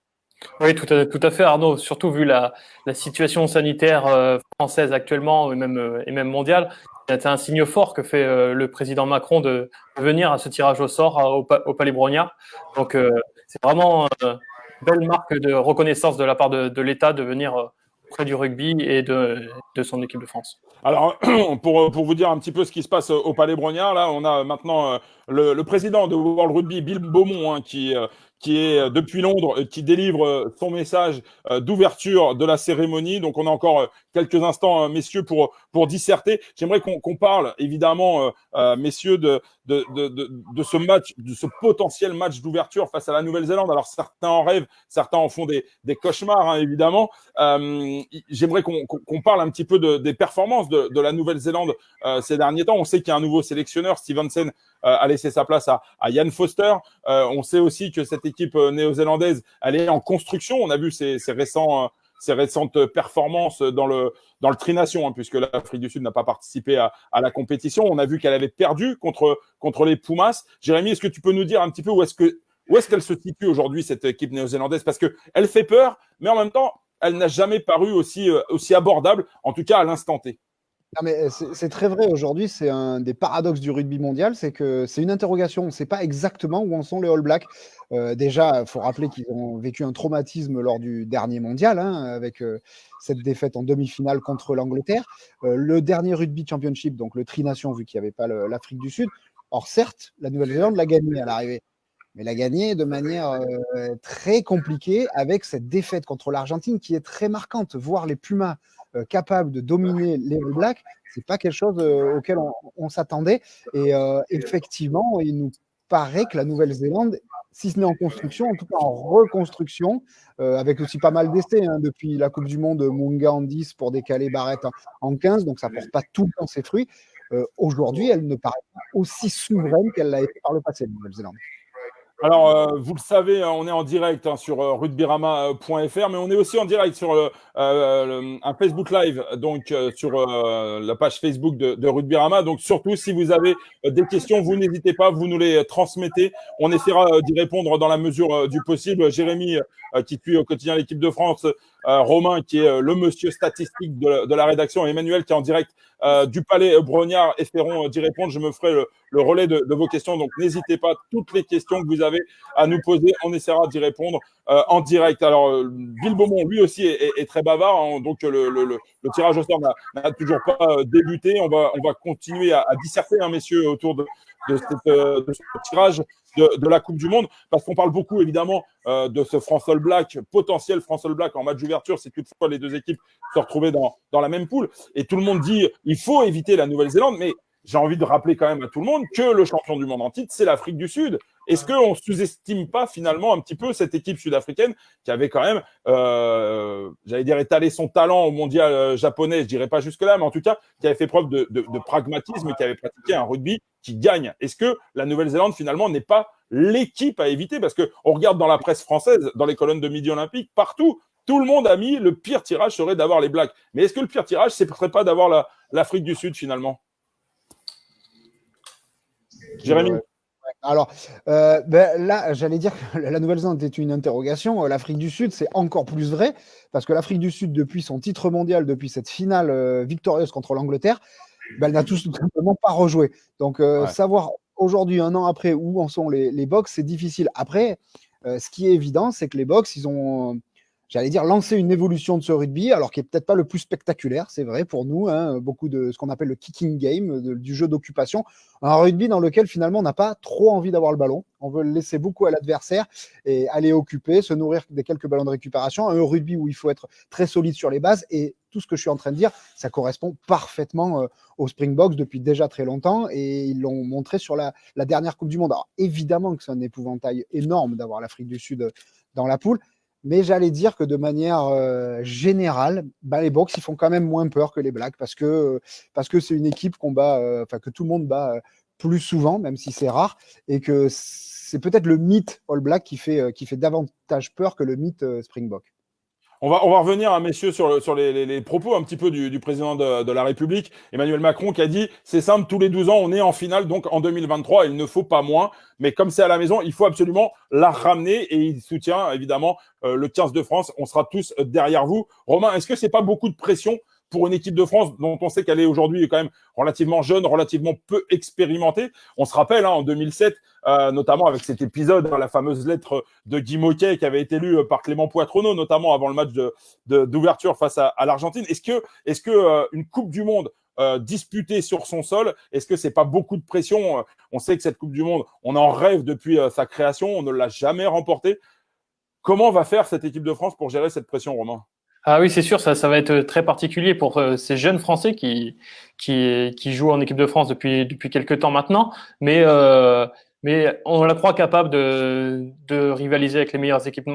Oui, tout à fait, Arnaud. Surtout vu la situation sanitaire française actuellement et même mondiale, c'est un signe fort que fait le président Macron de venir à ce tirage au sort au Palais Brognard. Donc, c'est vraiment une belle marque de reconnaissance de la part de l'État de venir auprès du rugby et de son équipe de France. Alors, pour vous dire un petit peu ce qui se passe au Palais Brognard, là, on a maintenant le président de World Rugby, Bill Beaumont, hein, qui est depuis Londres, qui délivre son message d'ouverture de la cérémonie. Donc, on a encore quelques instants, messieurs, pour disserter. J'aimerais qu'on parle, évidemment, messieurs, de ce match, de ce potentiel match d'ouverture face à la Nouvelle-Zélande. Alors, certains en rêvent, certains en font des cauchemars, hein, évidemment. J'aimerais qu'on parle un petit peu des performances de la Nouvelle-Zélande ces derniers temps. On sait qu'il y a un nouveau sélectionneur, Stevenson, a laissé sa place à Ian Foster. On sait aussi que cette équipe néo-zélandaise, elle est en construction. On a vu ses récentes performances dans le Tri-Nation, hein, puisque l'Afrique du Sud n'a pas participé à la compétition. On a vu qu'elle avait perdu contre les Pumas. Jérémy, est-ce que tu peux nous dire un petit peu où est-ce qu'elle se situe aujourd'hui, cette équipe néo-zélandaise? Parce que elle fait peur, mais en même temps, elle n'a jamais paru aussi abordable, en tout cas à l'instant T. Non, mais c'est très vrai. Aujourd'hui, c'est un des paradoxes du rugby mondial, c'est que c'est une interrogation. On ne sait pas exactement où en sont les All Blacks. Déjà, il faut rappeler qu'ils ont vécu un traumatisme lors du dernier mondial, hein, avec cette défaite en demi-finale contre l'Angleterre. Le dernier Rugby Championship, donc le Tri-Nation, vu qu'il n'y avait pas l'Afrique du Sud. Or, certes, la Nouvelle-Zélande l'a gagné à l'arrivée, mais l'a gagné de manière très compliquée, avec cette défaite contre l'Argentine qui est très marquante. Voir les Pumas capables de dominer les All Blacks, c'est pas quelque chose auquel on s'attendait. Et effectivement, il nous paraît que la Nouvelle-Zélande, si ce n'est en construction, en tout cas en reconstruction, avec aussi pas mal d'essais, hein, depuis la Coupe du Monde, Munga en 10 pour décaler Barrett en 15, donc ça porte pas tout le temps ses fruits. Aujourd'hui, elle ne paraît pas aussi souveraine qu'elle l'a été par le passé, la Nouvelle-Zélande. Alors, vous le savez, on est en direct sur rugbyrama.fr, mais on est aussi en direct sur un Facebook Live, donc sur la page Facebook de Rugbyrama. Donc, surtout, si vous avez des questions, vous n'hésitez pas, vous nous les transmettez. On essaiera d'y répondre dans la mesure du possible. Jérémy, qui suit au quotidien l'équipe de France, Romain, qui est le monsieur statistique de la rédaction, et Emmanuel, qui est en direct du Palais Brognard, essaieront d'y répondre. Je me ferai le relais de vos questions. Donc, n'hésitez pas, toutes les questions que vous avez à nous poser, on essaiera d'y répondre en direct. Alors, Bill Beaumont, lui aussi, est très bavard, hein, donc le tirage au sort n'a toujours pas débuté. On va continuer à disserter, hein, messieurs, autour de ce tirage de la Coupe du Monde, parce qu'on parle beaucoup, évidemment, de ce France All Black, potentiel France All Black en match d'ouverture, si toutefois les deux équipes se retrouvaient dans la même poule. Et tout le monde dit il faut éviter la Nouvelle-Zélande, mais j'ai envie de rappeler quand même à tout le monde que le champion du monde en titre, c'est l'Afrique du Sud. Est-ce qu'on ne sous-estime pas finalement un petit peu cette équipe sud-africaine qui avait quand même, j'allais dire, étalé son talent au mondial japonais, je dirais pas jusque-là, mais en tout cas, qui avait fait preuve de pragmatisme et qui avait pratiqué un rugby qui gagne. Est-ce que la Nouvelle-Zélande finalement n'est pas l'équipe à éviter? Parce qu'on regarde dans la presse française, dans les colonnes de Midi Olympique, partout, tout le monde a mis le pire tirage serait d'avoir les Blacks. Mais est-ce que le pire tirage, ce ne serait pas d'avoir l'Afrique du Sud finalement? Jérémy? Alors, là, j'allais dire que la Nouvelle-Zélande est une interrogation. L'Afrique du Sud, c'est encore plus vrai, parce que l'Afrique du Sud, depuis son titre mondial, depuis cette finale victorieuse contre l'Angleterre, elle n'a tout simplement pas rejoué. Donc, savoir aujourd'hui, un an après, où en sont les Box, c'est difficile. Après, ce qui est évident, c'est que les Box, ils ont, j'allais dire, lancé une évolution de ce rugby, alors qui n'est peut-être pas le plus spectaculaire, c'est vrai pour nous, hein, beaucoup de ce qu'on appelle le kicking game, du jeu d'occupation, un rugby dans lequel finalement on n'a pas trop envie d'avoir le ballon, on veut le laisser beaucoup à l'adversaire et aller occuper, se nourrir des quelques ballons de récupération, un rugby où il faut être très solide sur les bases, et tout ce que je suis en train de dire, ça correspond parfaitement aux Springboks depuis déjà très longtemps, et ils l'ont montré sur la dernière Coupe du Monde. Alors évidemment que c'est un épouvantail énorme d'avoir l'Afrique du Sud dans la poule, mais j'allais dire que de manière générale, les Box, ils font quand même moins peur que les Blacks, parce que c'est une équipe qu'on bat, que tout le monde bat plus souvent, même si c'est rare, et que c'est peut-être le mythe All Black qui fait davantage peur que le mythe Springbok. On va revenir, hein, messieurs, sur les propos un petit peu du président de la République, Emmanuel Macron, qui a dit, c'est simple, tous les 12 ans, on est en finale, donc en 2023, il ne faut pas moins. Mais comme c'est à la maison, il faut absolument la ramener et il soutient évidemment le 15 de France. On sera tous derrière vous. Romain, est-ce que c'est pas beaucoup de pression pour une équipe de France dont on sait qu'elle est aujourd'hui quand même relativement jeune, relativement peu expérimentée? On se rappelle, hein, en 2007, notamment avec cet épisode, la fameuse lettre de Guy Moquet qui avait été lue par Clément Poitronneau, notamment avant le match d'ouverture face à l'Argentine. Est-ce que une Coupe du Monde disputée sur son sol, est-ce que c'est pas beaucoup de pression? On sait que cette Coupe du Monde, on en rêve depuis sa création, on ne l'a jamais remportée. Comment va faire cette équipe de France pour gérer cette pression, Romain? Ah oui, c'est sûr, ça va être très particulier pour ces jeunes Français qui jouent en équipe de France depuis quelques temps maintenant, mais on la croit capable de rivaliser avec les meilleures équipes,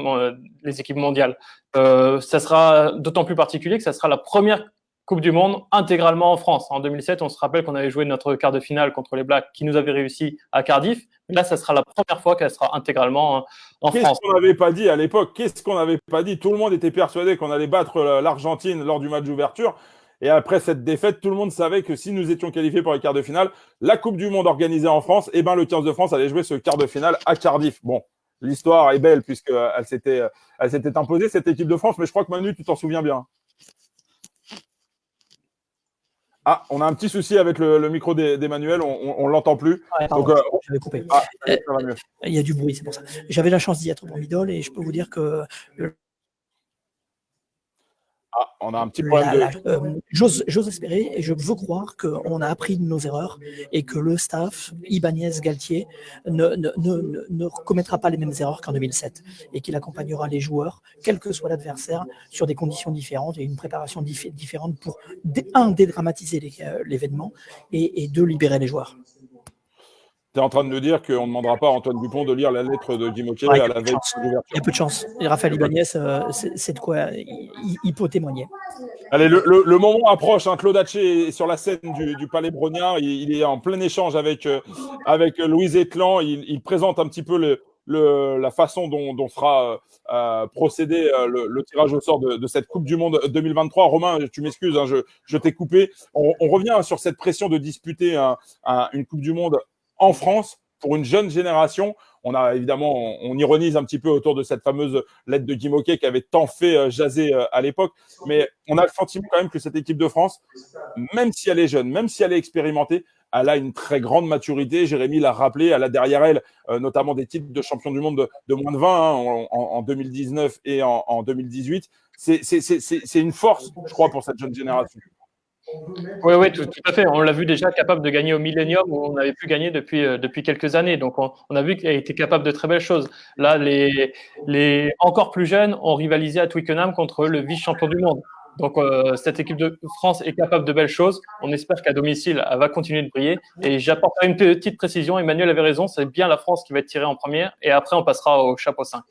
les équipes mondiales. Ça sera d'autant plus particulier que ça sera la première Coupe du Monde intégralement en France. En 2007, on se rappelle qu'on avait joué notre quart de finale contre les Blacks qui nous avaient réussi à Cardiff. Là, ça sera la première fois qu'elle sera intégralement en France. Qu'est-ce qu'on n'avait pas dit à l'époque? Qu'est-ce qu'on n'avait pas dit? Tout le monde était persuadé qu'on allait battre l'Argentine lors du match d'ouverture. Et après cette défaite, tout le monde savait que si nous étions qualifiés pour les quarts de finale, la Coupe du Monde organisée en France, eh ben, le 15 de France allait jouer ce quart de finale à Cardiff. Bon, l'histoire est belle puisqu'elle s'était imposée, cette équipe de France, mais je crois que Manu, tu t'en souviens bien. Ah, on a un petit souci avec le micro d'Emmanuel, on l'entend plus. Ouais, pardon, Donc, j'avais coupé. ça va mieux. Il y a du bruit, c'est pour ça. J'avais la chance d'y être pour Midol et je peux vous dire que Ah, on a un petit problème j'ose espérer et je veux croire qu'on a appris de nos erreurs et que le staff, Ibanez, Galtier, ne commettra pas les mêmes erreurs qu'en 2007 et qu'il accompagnera les joueurs, quel que soit l'adversaire, sur des conditions différentes et une préparation différente pour, dédramatiser l'événement et deux, libérer les joueurs. Tu es en train de nous dire qu'on ne demandera pas à Antoine Dupont de lire la lettre de Guy Moquet à la veille de l'ouverture. Il y a peu de chance. Et Raphaël Ibanez, c'est de quoi il peut témoigner. Allez, le moment approche. Hein. Claude Haché est sur la scène du Palais Brognard. Il est en plein échange avec Louise Etlan. Il présente un petit peu la façon dont sera procédé le tirage au sort de cette Coupe du Monde 2023. Romain, tu m'excuses, hein, je t'ai coupé. On revient sur cette pression de disputer une Coupe du Monde en France pour une jeune génération. On ironise un petit peu autour de cette fameuse lettre de Guy Moquet qui avait tant fait jaser à l'époque, mais on a le sentiment quand même que cette équipe de France, même si elle est jeune, même si elle est expérimentée, elle a une très grande maturité. Jérémy l'a rappelé, elle a derrière elle notamment des titres de champion du monde de moins de 20 hein, en 2019 et en 2018. C'est une force, je crois, pour cette jeune génération. Oui, tout à fait. On l'a vu déjà capable de gagner au Millennium où on n'avait plus gagné depuis quelques années. Donc, on a vu qu'il a été capable de très belles choses. Là, les encore plus jeunes ont rivalisé à Twickenham contre le vice-champion du monde. Donc, cette équipe de France est capable de belles choses. On espère qu'à domicile, elle va continuer de briller. Et j'apporterai une petite précision. Emmanuel avait raison. C'est bien la France qui va être tirée en première. Et après, on passera au chapeau 5.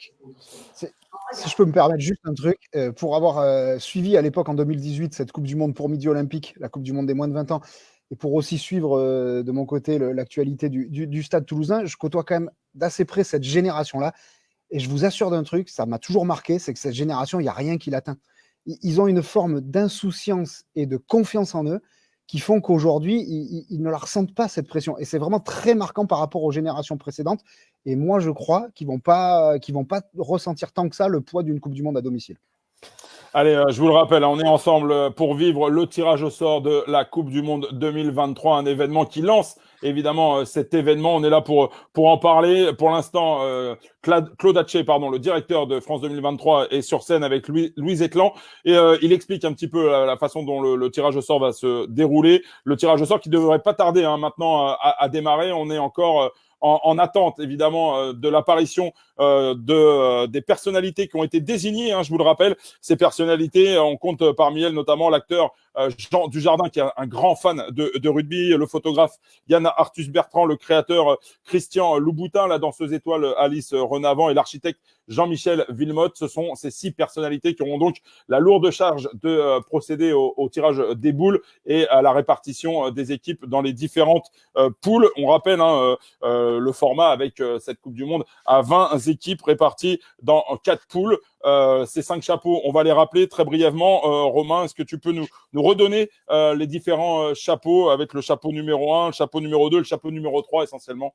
Si je peux me permettre juste un truc, pour avoir suivi à l'époque en 2018 cette Coupe du Monde pour Midi Olympique, la Coupe du Monde des moins de 20 ans, et pour aussi suivre de mon côté l'actualité du Stade Toulousain, je côtoie quand même d'assez près cette génération-là. Et je vous assure d'un truc, ça m'a toujours marqué, c'est que cette génération, il n'y a rien qui l'atteint. Ils ont une forme d'insouciance et de confiance en eux qui font qu'aujourd'hui, ils ne la ressentent pas, cette pression. Et c'est vraiment très marquant par rapport aux générations précédentes. Et moi, je crois qu'ils vont pas ressentir tant que ça le poids d'une Coupe du Monde à domicile. Allez, je vous le rappelle, on est ensemble pour vivre le tirage au sort de la Coupe du Monde 2023, un événement qui lance évidemment cet événement. On est là pour en parler. Pour l'instant, Claude Haché, le directeur de France 2023, est sur scène avec Louise Etlan et il explique un petit peu la façon dont le tirage au sort va se dérouler. Le tirage au sort qui devrait pas tarder maintenant à démarrer. On est encore en attente évidemment de l'apparition des personnalités qui ont été désignées, hein, je vous le rappelle. Ces personnalités, on compte parmi elles notamment l'acteur Jean Dujardin, qui est un grand fan de rugby, le photographe Yann Arthus Bertrand, le créateur Christian Louboutin, la danseuse étoile Alice Renavant et l'architecte Jean-Michel Villemotte. Ce sont ces 6 personnalités qui auront donc la lourde charge de procéder au tirage des boules et à la répartition des équipes dans les différentes poules. On rappelle, le format avec cette Coupe du Monde à 20 équipes réparties dans 4 poules. Ces 5 chapeaux, on va les rappeler très brièvement. Romain, est-ce que tu peux nous redonner les différents chapeaux avec le chapeau numéro 1, le chapeau numéro 2, le chapeau numéro 3 essentiellement?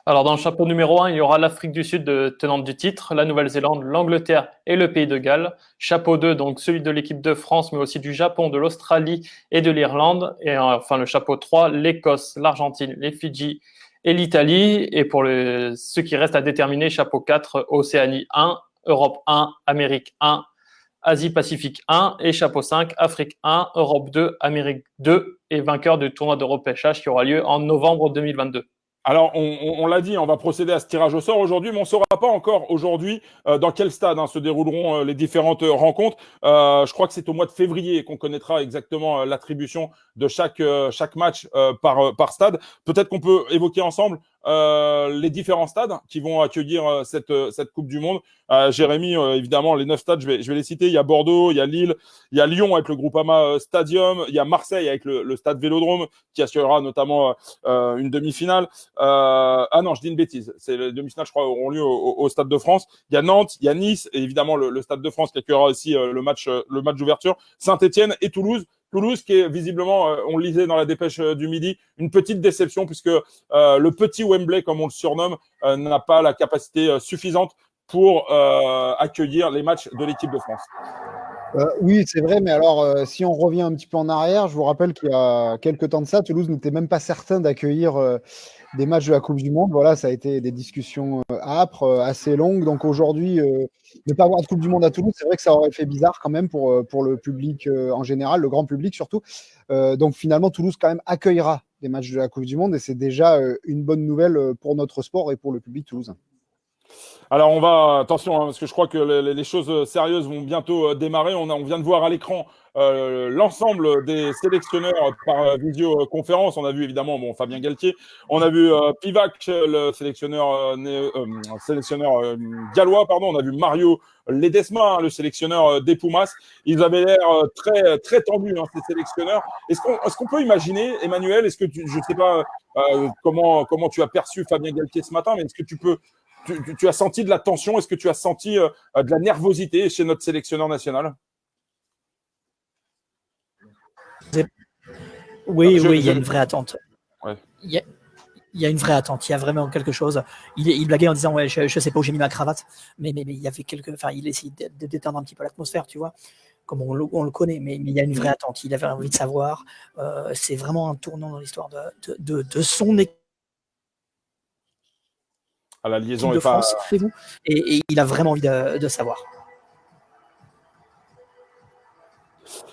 Alors, dans le chapeau numéro 1, il y aura l'Afrique du Sud, tenante du titre, la Nouvelle-Zélande, l'Angleterre et le Pays de Galles. Chapeau 2, donc celui de l'équipe de France, mais aussi du Japon, de l'Australie et de l'Irlande. Et enfin, le chapeau 3, l'Écosse, l'Argentine, les Fidji et l'Italie. Et pour ceux qui restent à déterminer, chapeau 4, Océanie 1, Europe 1, Amérique 1, Asie-Pacifique 1 et chapeau 5, Afrique 1, Europe 2, Amérique 2 et vainqueur du tournoi de repêchage qui aura lieu en novembre 2022. Alors, on l'a dit, on va procéder à ce tirage au sort aujourd'hui, mais on ne saura pas encore aujourd'hui dans quel stade se dérouleront les différentes rencontres. Je crois que c'est au mois de février qu'on connaîtra exactement l'attribution de chaque match par stade. Peut-être qu'on peut évoquer ensemble les différents stades qui vont accueillir cette Coupe du Monde. Jérémy, évidemment, les 9 stades, je vais les citer. Il y a Bordeaux, il y a Lille, il y a Lyon avec le Groupama Stadium, il y a Marseille avec le stade Vélodrome qui assurera notamment une demi-finale. Non, je dis une bêtise. C'est les demi-finales, je crois, auront lieu au Stade de France. Il y a Nantes, il y a Nice, et évidemment le Stade de France qui accueillera aussi le match d'ouverture. Saint-Étienne et Toulouse. Toulouse qui est visiblement, on le lisait dans la dépêche du Midi, une petite déception puisque le petit Wembley, comme on le surnomme, n'a pas la capacité suffisante pour accueillir les matchs de l'équipe de France. Oui, c'est vrai, mais alors, si on revient un petit peu en arrière, je vous rappelle qu'il y a quelques temps de ça, Toulouse n'était même pas certain d'accueillir des matchs de la Coupe du Monde. Voilà, ça a été des discussions âpres, assez longues. Donc aujourd'hui, ne pas avoir de Coupe du Monde à Toulouse, c'est vrai que ça aurait fait bizarre quand même pour le public en général, le grand public surtout. Donc finalement, Toulouse quand même accueillera des matchs de la Coupe du Monde et c'est déjà une bonne nouvelle pour notre sport et pour le public toulousain. Alors attention, parce que je crois que les choses sérieuses vont bientôt démarrer. On vient de voir à l'écran l'ensemble des sélectionneurs par visioconférence. On a vu évidemment Fabien Galtier, on a vu Pivac, le sélectionneur gallois, pardon. On a vu Mario Ledesma, le sélectionneur des Pumas. Ils avaient l'air très très tendus, ces sélectionneurs. Est-ce qu'on peut imaginer, Emmanuel, je sais pas comment tu as perçu Fabien Galtier ce matin, mais est-ce que tu as senti de la tension? Est-ce que tu as senti de la nervosité chez notre sélectionneur national? Oui, il y a une vraie attente. Ouais. Il y a une vraie attente. Il y a vraiment quelque chose. Il blaguait en disant ouais, je sais pas où j'ai mis ma cravate, mais il y avait il essayait de détendre un petit peu l'atmosphère, tu vois, comme on le connaît. Mais il y a une vraie attente. Il avait envie de savoir. C'est vraiment un tournant dans l'histoire de son équipe. La liaison de est pas. France, et il a vraiment envie de savoir.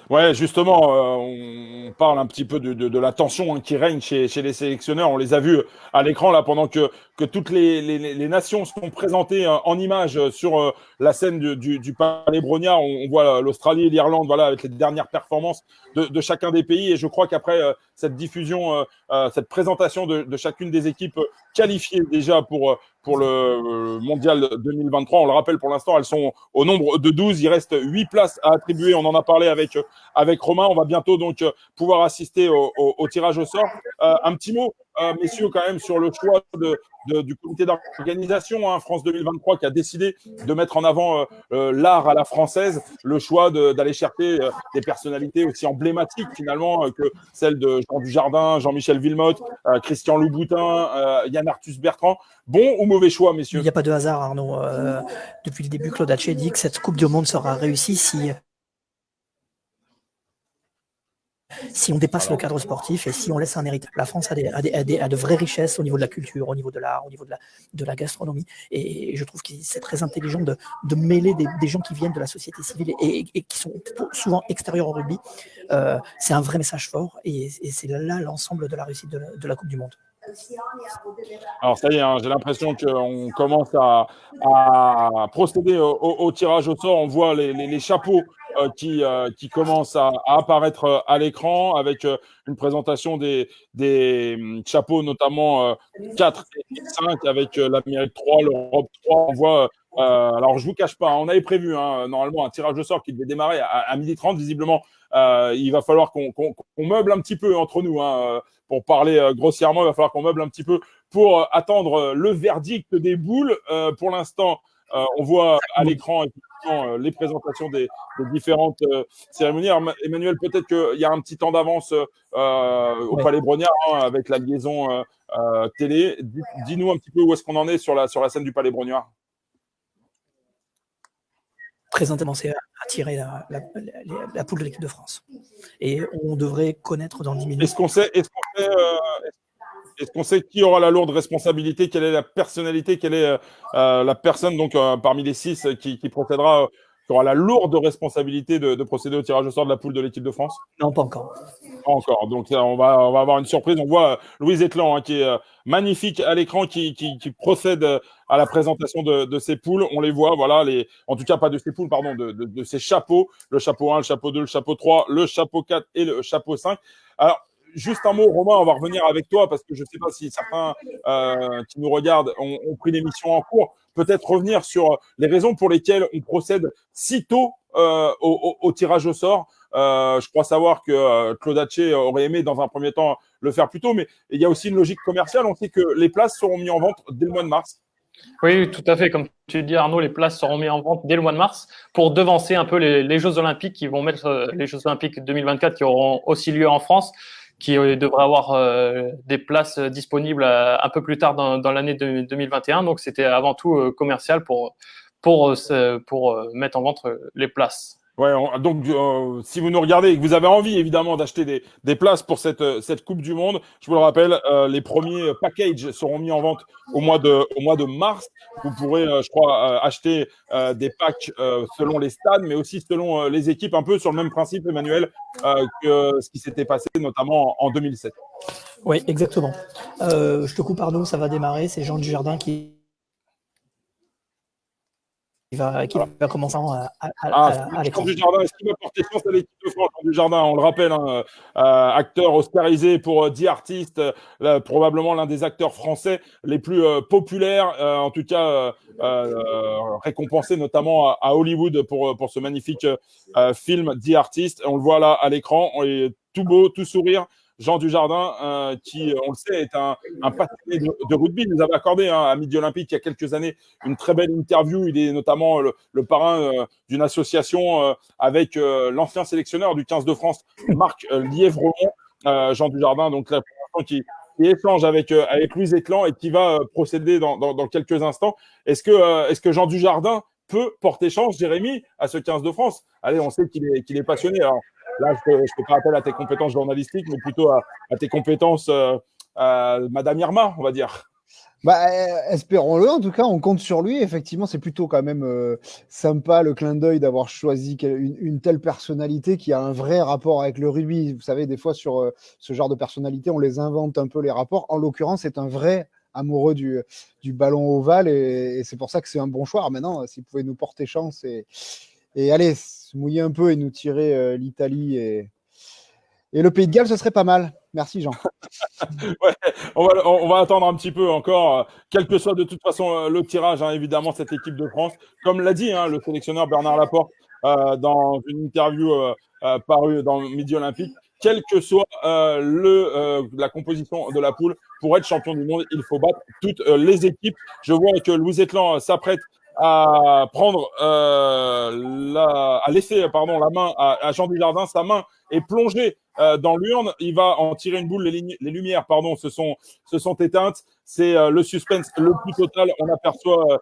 Ouais, justement, on parle un petit peu de la tension qui règne chez les sélectionneurs. On les a vus à l'écran là pendant que toutes les nations sont présentées en images sur la scène du Palais Brognard. On voit l'Australie et l'Irlande, voilà, avec les dernières performances de chacun des pays. Et je crois qu'après cette diffusion, cette présentation de chacune des équipes qualifiées déjà pour le mondial 2023. On le rappelle, pour l'instant, elles sont au nombre de 12. Il reste 8 places à attribuer. On en a parlé avec Romain. On va bientôt donc pouvoir assister au tirage au sort. Un petit mot, messieurs, quand même, sur le choix du comité d'organisation France 2023 qui a décidé de mettre en avant l'art à la française, le choix d'aller chercher des personnalités aussi emblématiques finalement que celles de Jean Dujardin, Jean-Michel Wilmotte, Christian Louboutin, Yann Arthus Bertrand. Bon ou mauvais choix, messieurs? Il n'y a pas de hasard, Arnaud. Depuis le début, Claude Haché dit que cette Coupe du Monde sera réussie si on dépasse le cadre sportif et si on laisse un héritage. La France a de vraies richesses au niveau de la culture, au niveau de l'art, au niveau de la gastronomie. Et je trouve que c'est très intelligent de mêler des gens qui viennent de la société civile et qui sont souvent extérieurs au rugby. C'est un vrai message fort et c'est là l'ensemble de la réussite de la Coupe du Monde. Alors ça y est, j'ai l'impression qu'on commence à procéder au tirage au sort. On voit les chapeaux qui commencent à apparaître à l'écran avec une présentation des chapeaux, notamment 4 et 5 avec l'Amérique 3, l'Europe 3. On voit Alors, je vous cache pas, on avait prévu normalement un tirage au sort qui devait démarrer à 12h30. Visiblement, il va falloir qu'on meuble un petit peu entre nous. Pour parler grossièrement, il va falloir qu'on meuble un petit peu pour attendre le verdict des boules. Pour l'instant, on voit à l'écran effectivement les présentations des différentes cérémonies. Alors, Emmanuel, peut-être qu'il y a un petit temps d'avance au Palais Brognard avec la liaison télé. Dis-nous un petit peu où est-ce qu'on en est sur la scène du Palais Brognard. Très intensement, à tirer la poule de l'équipe de France. Et on devrait connaître dans 10 minutes. Est-ce qu'on sait qui aura la lourde responsabilité, quelle est la personnalité, quelle est la personne donc parmi les 6 qui procédera, qui aura la lourde responsabilité de procéder au tirage au sort de la poule de l'équipe de France? Non, pas encore. Pas encore. Donc on va avoir une surprise. On voit Louise Etlan qui est magnifique à l'écran, qui procède à la présentation de ces poules. On les voit, voilà, en tout cas pas de ces poules, pardon, de ces chapeaux. Le chapeau 1, le chapeau 2, le chapeau 3, le chapeau 4 et le chapeau 5. Alors, juste un mot, Romain, on va revenir avec toi parce que je ne sais pas si certains qui nous regardent ont pris l'émission en cours. Peut-être revenir sur les raisons pour lesquelles on procède si tôt au tirage au sort. Je crois savoir que Claude Haché aurait aimé dans un premier temps le faire plus tôt, mais il y a aussi une logique commerciale. On sait que les places seront mises en vente dès le mois de mars. Oui, tout à fait. Comme tu dis, Arnaud, les places seront mises en vente dès le mois de mars pour devancer un peu les Jeux Olympiques qui vont mettre les Jeux Olympiques 2024 qui auront aussi lieu en France, qui devraient avoir des places disponibles un peu plus tard dans l'année 2021. Donc, c'était avant tout commercial pour mettre en vente les places. Ouais, donc si vous nous regardez et que vous avez envie évidemment d'acheter des places pour cette Coupe du Monde, je vous le rappelle, les premiers packages seront mis en vente au mois de mars. Vous pourrez, je crois, acheter des packs selon les stades, mais aussi selon les équipes, un peu sur le même principe, Emmanuel, que ce qui s'était passé notamment en 2007. Oui, exactement. Je te coupe, Arnaud, ça va démarrer. C'est Jean Dujardin qui va commencer à l'écran. Jean Dujardin, est-ce qu'il va porter chance à l'équipe de France? Jean Dujardin, on le rappelle, acteur oscarisé pour The Artist, probablement l'un des acteurs français les plus populaires, en tout cas récompensé notamment à Hollywood pour ce magnifique film The Artist. On le voit là à l'écran, tout beau, tout sourire. Jean Dujardin, qui, on le sait, est un passionné de rugby. Il nous avait accordé à Midi Olympique il y a quelques années une très belle interview. Il est notamment le parrain d'une association avec l'ancien sélectionneur du 15 de France, Marc Lièvremont. Jean Dujardin, donc là, qui échange avec Louise Etlan et qui va procéder dans quelques instants. Est-ce que Jean Dujardin peut porter chance, Jérémy, à ce 15 de France? Allez, on sait qu'il est passionné. Alors, là, je ne peux pas appeler à tes compétences journalistiques, mais plutôt à tes compétences Madame Irma, on va dire. Espérons-le, en tout cas, on compte sur lui. Effectivement, c'est plutôt quand même sympa le clin d'œil d'avoir choisi une telle personnalité qui a un vrai rapport avec le rugby. Vous savez, des fois, sur ce genre de personnalité, on les invente un peu les rapports. En l'occurrence, c'est un vrai amoureux du ballon ovale et c'est pour ça que c'est un bon choix. Alors maintenant, s'il pouvait nous porter chance et aller se mouiller un peu et nous tirer l'Italie et le Pays de Galles, ce serait pas mal. Merci, Jean. Ouais, on va attendre un petit peu encore, quel que soit de toute façon le tirage, évidemment, cette équipe de France. Comme l'a dit le sélectionneur Bernard Laporte dans une interview parue dans Midi Olympique, quelle que soit la composition de la poule, pour être champion du monde, il faut battre toutes les équipes. Je vois que Louise Etlan s'apprête à prendre à laisser la main à Jean Dujardin. Sa main est plongée dans l'urne. Il va en tirer une boule. Les lumières se sont éteintes. C'est le suspense le plus total. On aperçoit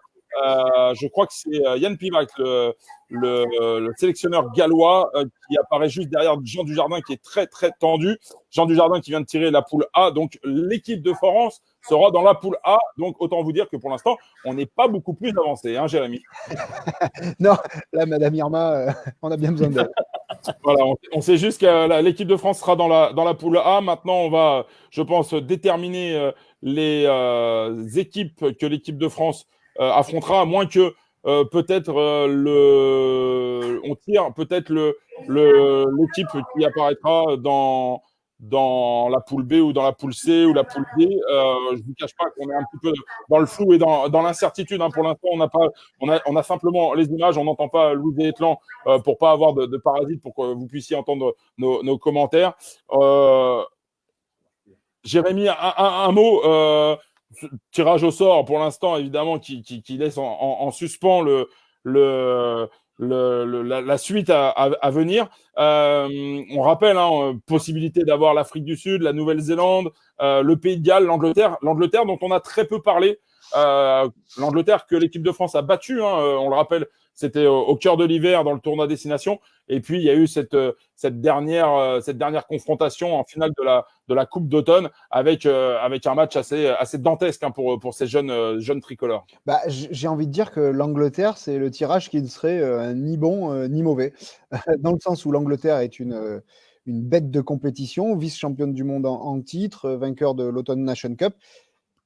je crois que c'est Yann Pivac, le sélectionneur gallois, qui apparaît juste derrière Jean Dujardin, qui est très très tendu. Jean Dujardin qui vient de tirer la poule A. Donc l'équipe de France sera dans la poule A. Donc autant vous dire que pour l'instant, on n'est pas beaucoup plus avancé, Jérémy. Non, là, Madame Irma, on a bien besoin d'elle. Voilà, on sait juste que l'équipe de France sera dans la poule A. Maintenant, on va, je pense, déterminer les équipes que l'équipe de France affrontera, à moins que peut-être on tire peut-être l'équipe qui apparaîtra dans dans la poule B ou dans la poule C ou la poule D. Je ne vous cache pas qu'on est un petit peu dans le flou et dans l'incertitude. Hein. Pour l'instant, on a simplement les images, on n'entend pas Louis Etlan pour pas avoir de parasites, pour que vous puissiez entendre nos commentaires. Jérémy, un mot. Tirage au sort, pour l'instant, évidemment, qui laisse en suspens la suite à venir. On rappelle, hein, possibilité d'avoir l'Afrique du Sud, la Nouvelle-Zélande, le Pays de Galles, l'Angleterre dont on a très peu parlé. L'Angleterre que l'équipe de France a battue, hein, on le rappelle, c'était au cœur de l'hiver dans le tournoi Destination. Et puis, il y a eu cette dernière confrontation en finale de la Coupe d'automne avec un match assez dantesque, hein, pour ces jeunes tricolores. Bah, j'ai envie de dire que l'Angleterre, c'est le tirage qui ne serait ni bon ni mauvais, dans le sens où l'Angleterre est une bête de compétition, vice-championne du monde en titre, vainqueur de l'Autumn Nation Cup.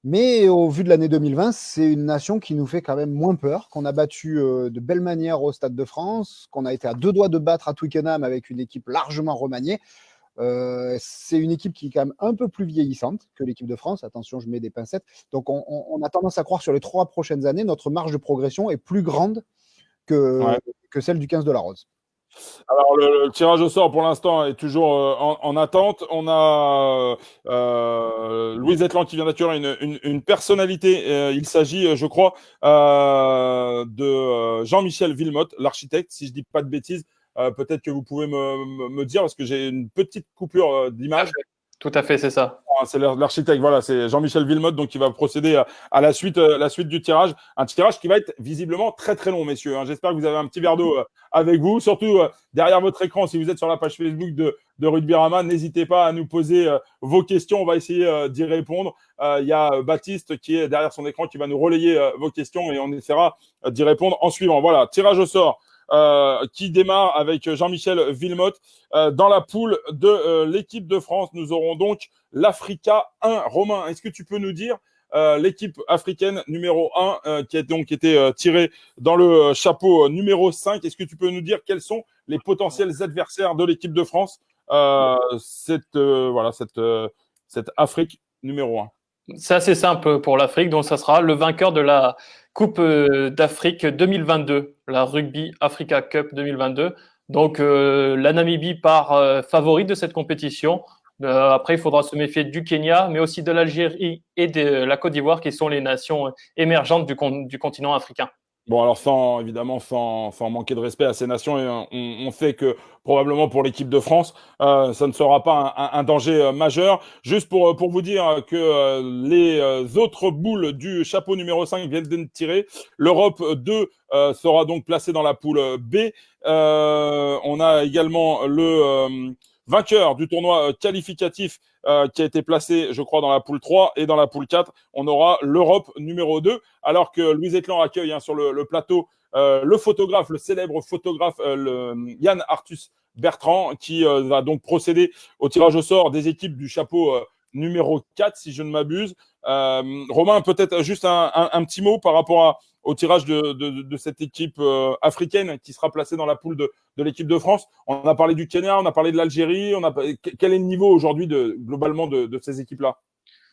Mais au vu de l'année 2020, c'est une nation qui nous fait quand même moins peur, qu'on a battu de belle manière au Stade de France, qu'on a été à 2 doigts de battre à Twickenham avec une équipe largement remaniée. C'est une équipe qui est quand même un peu plus vieillissante que l'équipe de France. Attention, je mets des pincettes. Donc, on a tendance à croire sur les 3 prochaines années, notre marge de progression est plus grande que celle du 15 de la Rose. Alors, le tirage au sort, pour l'instant, est toujours en attente. On a Louis Etlan qui vient d'accueillir une personnalité. Il s'agit, je crois, de Jean-Michel Villemotte, l'architecte, si je dis pas de bêtises. Peut-être que vous pouvez me dire, parce que j'ai une petite coupure d'image. Tout à fait, c'est ça. C'est l'architecte, voilà, c'est Jean-Michel Villemotte, donc qui va procéder à la suite du tirage. Un tirage qui va être visiblement très très long, messieurs. Hein. J'espère que vous avez un petit verre d'eau avec vous, surtout derrière votre écran. Si vous êtes sur la page Facebook de Rugbyrama, n'hésitez pas à nous poser vos questions. On va essayer d'y répondre. Il y a Baptiste qui est derrière son écran qui va nous relayer vos questions et on essaiera d'y répondre en suivant. Voilà, tirage au sort. Qui démarre avec Jean-Michel Villemotte. Dans la poule de l'équipe de France, nous aurons donc l'Africa 1. Romain, est-ce que tu peux nous dire l'équipe africaine numéro 1 qui a donc été tirée dans le chapeau numéro 5? Est-ce que tu peux nous dire quels sont les potentiels adversaires de l'équipe de France, cette Afrique numéro 1? C'est assez simple pour l'Afrique, donc ça sera le vainqueur de la Coupe d'Afrique 2022, la Rugby Africa Cup 2022. Donc la Namibie part favorite de cette compétition. Après, il faudra se méfier du Kenya, mais aussi de l'Algérie et de la Côte d'Ivoire, qui sont les nations émergentes du continent africain. Bon, alors sans manquer de respect à ces nations, on sait que probablement pour l'équipe de France, ça ne sera pas un danger majeur. Juste pour vous dire que les autres boules du chapeau numéro 5 viennent d'être tirées. L'Europe 2 sera donc placée dans la poule B. On a également le vainqueur du tournoi qualificatif qui a été placé, je crois, dans la poule 3 et dans la poule 4, on aura l'Europe numéro 2, alors que Louis Etlan accueille sur le plateau le photographe, le célèbre photographe Yann Arthus Bertrand, qui va donc procéder au tirage au sort des équipes du chapeau numéro 4, si je ne m'abuse. Romain, peut-être juste un petit mot par rapport au tirage de cette équipe africaine qui sera placée dans la poule de l'équipe de France. On a parlé du Kenya, on a parlé de l'Algérie. Quel est le niveau aujourd'hui globalement de ces équipes-là?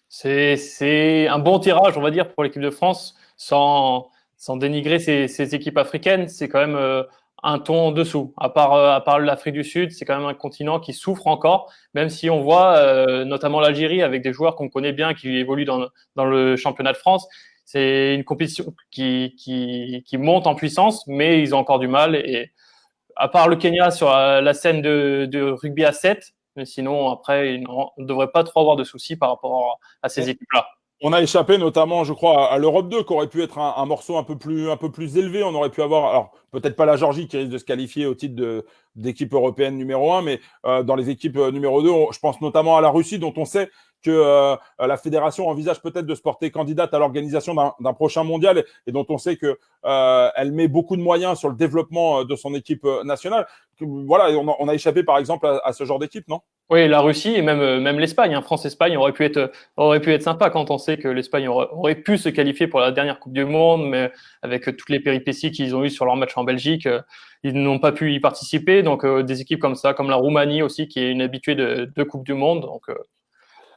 C'est un bon tirage, on va dire, pour l'équipe de France, sans dénigrer ces équipes africaines. C'est quand même un ton en dessous. À part l'Afrique du Sud, c'est quand même un continent qui souffre encore, même si on voit notamment l'Algérie avec des joueurs qu'on connaît bien qui évoluent dans le championnat de France. C'est une compétition qui monte en puissance, mais ils ont encore du mal. Et à part le Kenya sur la scène de rugby à 7, mais sinon, après, ils ne devraient pas trop avoir de soucis par rapport à ces équipes-là. On a échappé notamment, je crois, à l'Europe 2, qui aurait pu être un morceau un peu plus élevé. On aurait pu avoir, alors peut-être pas la Géorgie qui risque de se qualifier au titre d'équipe européenne numéro 1, mais dans les équipes numéro 2, je pense notamment à la Russie, dont on sait que la fédération envisage peut-être de se porter candidate à l'organisation d'un prochain mondial et dont on sait que elle met beaucoup de moyens sur le développement de son équipe nationale. Voilà, on a échappé par exemple à ce genre d'équipe, non? Oui, la Russie et même l'Espagne, hein. France-Espagne aurait pu être sympa quand on sait que l'Espagne aurait pu se qualifier pour la dernière Coupe du Monde, mais avec toutes les péripéties qu'ils ont eues sur leur match en Belgique, ils n'ont pas pu y participer. Donc des équipes comme ça, comme la Roumanie aussi, qui est une habituée de Coupe du Monde. Donc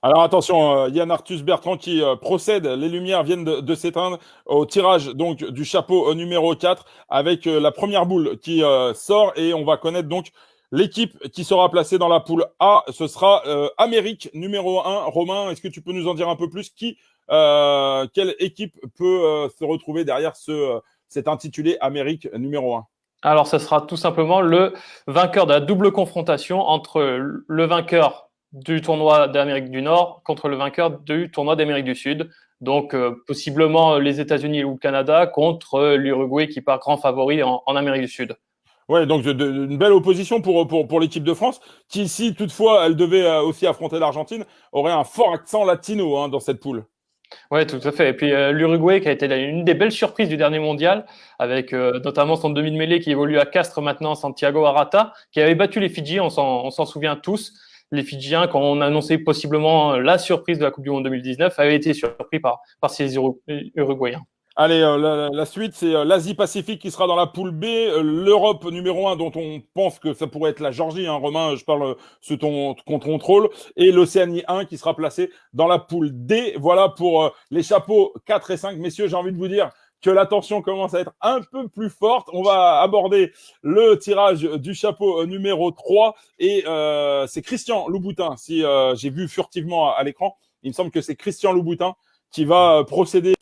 Alors attention, Yann Arthus Bertrand qui procède, les lumières viennent de s'éteindre au tirage donc du chapeau numéro 4 avec la première boule qui sort et on va connaître donc l'équipe qui sera placée dans la poule A. Ce sera Amérique numéro 1. Romain, est-ce que tu peux nous en dire un peu plus quelle équipe peut se retrouver derrière cet intitulé Amérique numéro 1? Alors, ce sera tout simplement le vainqueur de la double confrontation entre le vainqueur du tournoi d'Amérique du Nord contre le vainqueur du tournoi d'Amérique du Sud. Donc, possiblement les États-Unis ou le Canada contre l'Uruguay qui part grand favori en Amérique du Sud. Ouais, donc une belle opposition pour l'équipe de France, qui, si toutefois elle devait aussi affronter l'Argentine, aurait un fort accent latino dans cette poule. Oui, tout à fait. Et puis l'Uruguay qui a été une des belles surprises du dernier mondial, avec notamment son demi de mêlée qui évolue à Castres maintenant, Santiago Arata, qui avait battu les Fidji, on s'en souvient tous. Les Fidjiens, quand on a annoncé possiblement la surprise de la Coupe du Monde 2019, avaient été surpris par ces Uruguayens. Allez, la suite, c'est l'Asie-Pacifique qui sera dans la poule B, l'Europe numéro 1 dont on pense que ça pourrait être la Géorgie, Romain, je parle sous ton contrôle, et l'Océanie 1 qui sera placée dans la poule D. Voilà pour les chapeaux 4 et 5. Messieurs, j'ai envie de vous dire que la tension commence à être un peu plus forte. On va aborder le tirage du chapeau numéro 3 et c'est Christian Louboutin. Si j'ai vu furtivement à l'écran, il me semble que c'est Christian Louboutin qui va procéder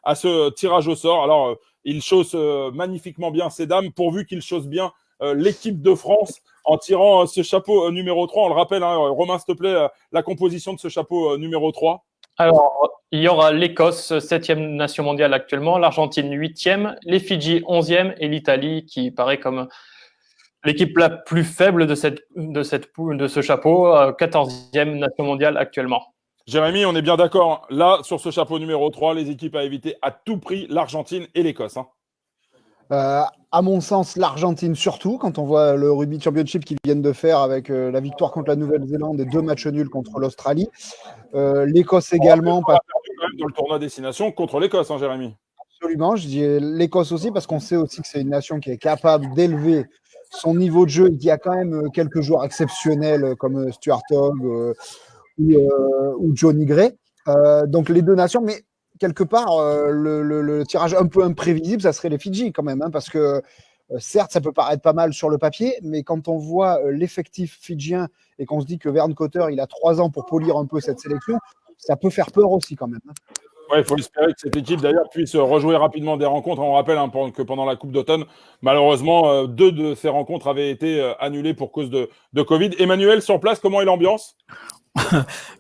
à ce tirage au sort. Alors, il chausse magnifiquement bien ses dames, pourvu qu'il chausse bien l'équipe de France en tirant ce chapeau numéro 3. On le rappelle, Romain, s'il te plaît, la composition de ce chapeau numéro 3. Alors, il y aura l'Écosse, 7e nation mondiale actuellement, l'Argentine, 8e, les Fidji, 11e, et l'Italie, qui paraît comme l'équipe la plus faible de ce chapeau, 14e nation mondiale actuellement. Jérémy, on est bien d'accord. Là, sur ce chapeau numéro 3, les équipes à éviter à tout prix l'Argentine et l'Écosse. À mon sens, l'Argentine surtout, quand on voit le Rugby Championship qu'ils viennent de faire avec la victoire contre la Nouvelle-Zélande et 2 matchs nuls contre l'Australie. L'Écosse également. On a perdu quand même dans le tournoi destination contre l'Écosse, Jérémy. Absolument, je dis l'Écosse aussi parce qu'on sait aussi que c'est une nation qui est capable d'élever son niveau de jeu et qui a quand même quelques joueurs exceptionnels comme Stuart Hogg ou Johnny Gray. Donc les deux nations, mais quelque part, le tirage un peu imprévisible, ça serait les Fidji quand même, parce que certes, ça peut paraître pas mal sur le papier, mais quand on voit l'effectif fidjien et qu'on se dit que Vern Cotter, il a 3 ans pour polir un peu cette sélection, ça peut faire peur aussi quand même. Ouais, il faut espérer que cette équipe d'ailleurs puisse rejouer rapidement des rencontres. On rappelle que pendant la Coupe d'automne, malheureusement, 2 de ces rencontres avaient été annulées pour cause de Covid. Emmanuel, sur place, comment est l'ambiance ?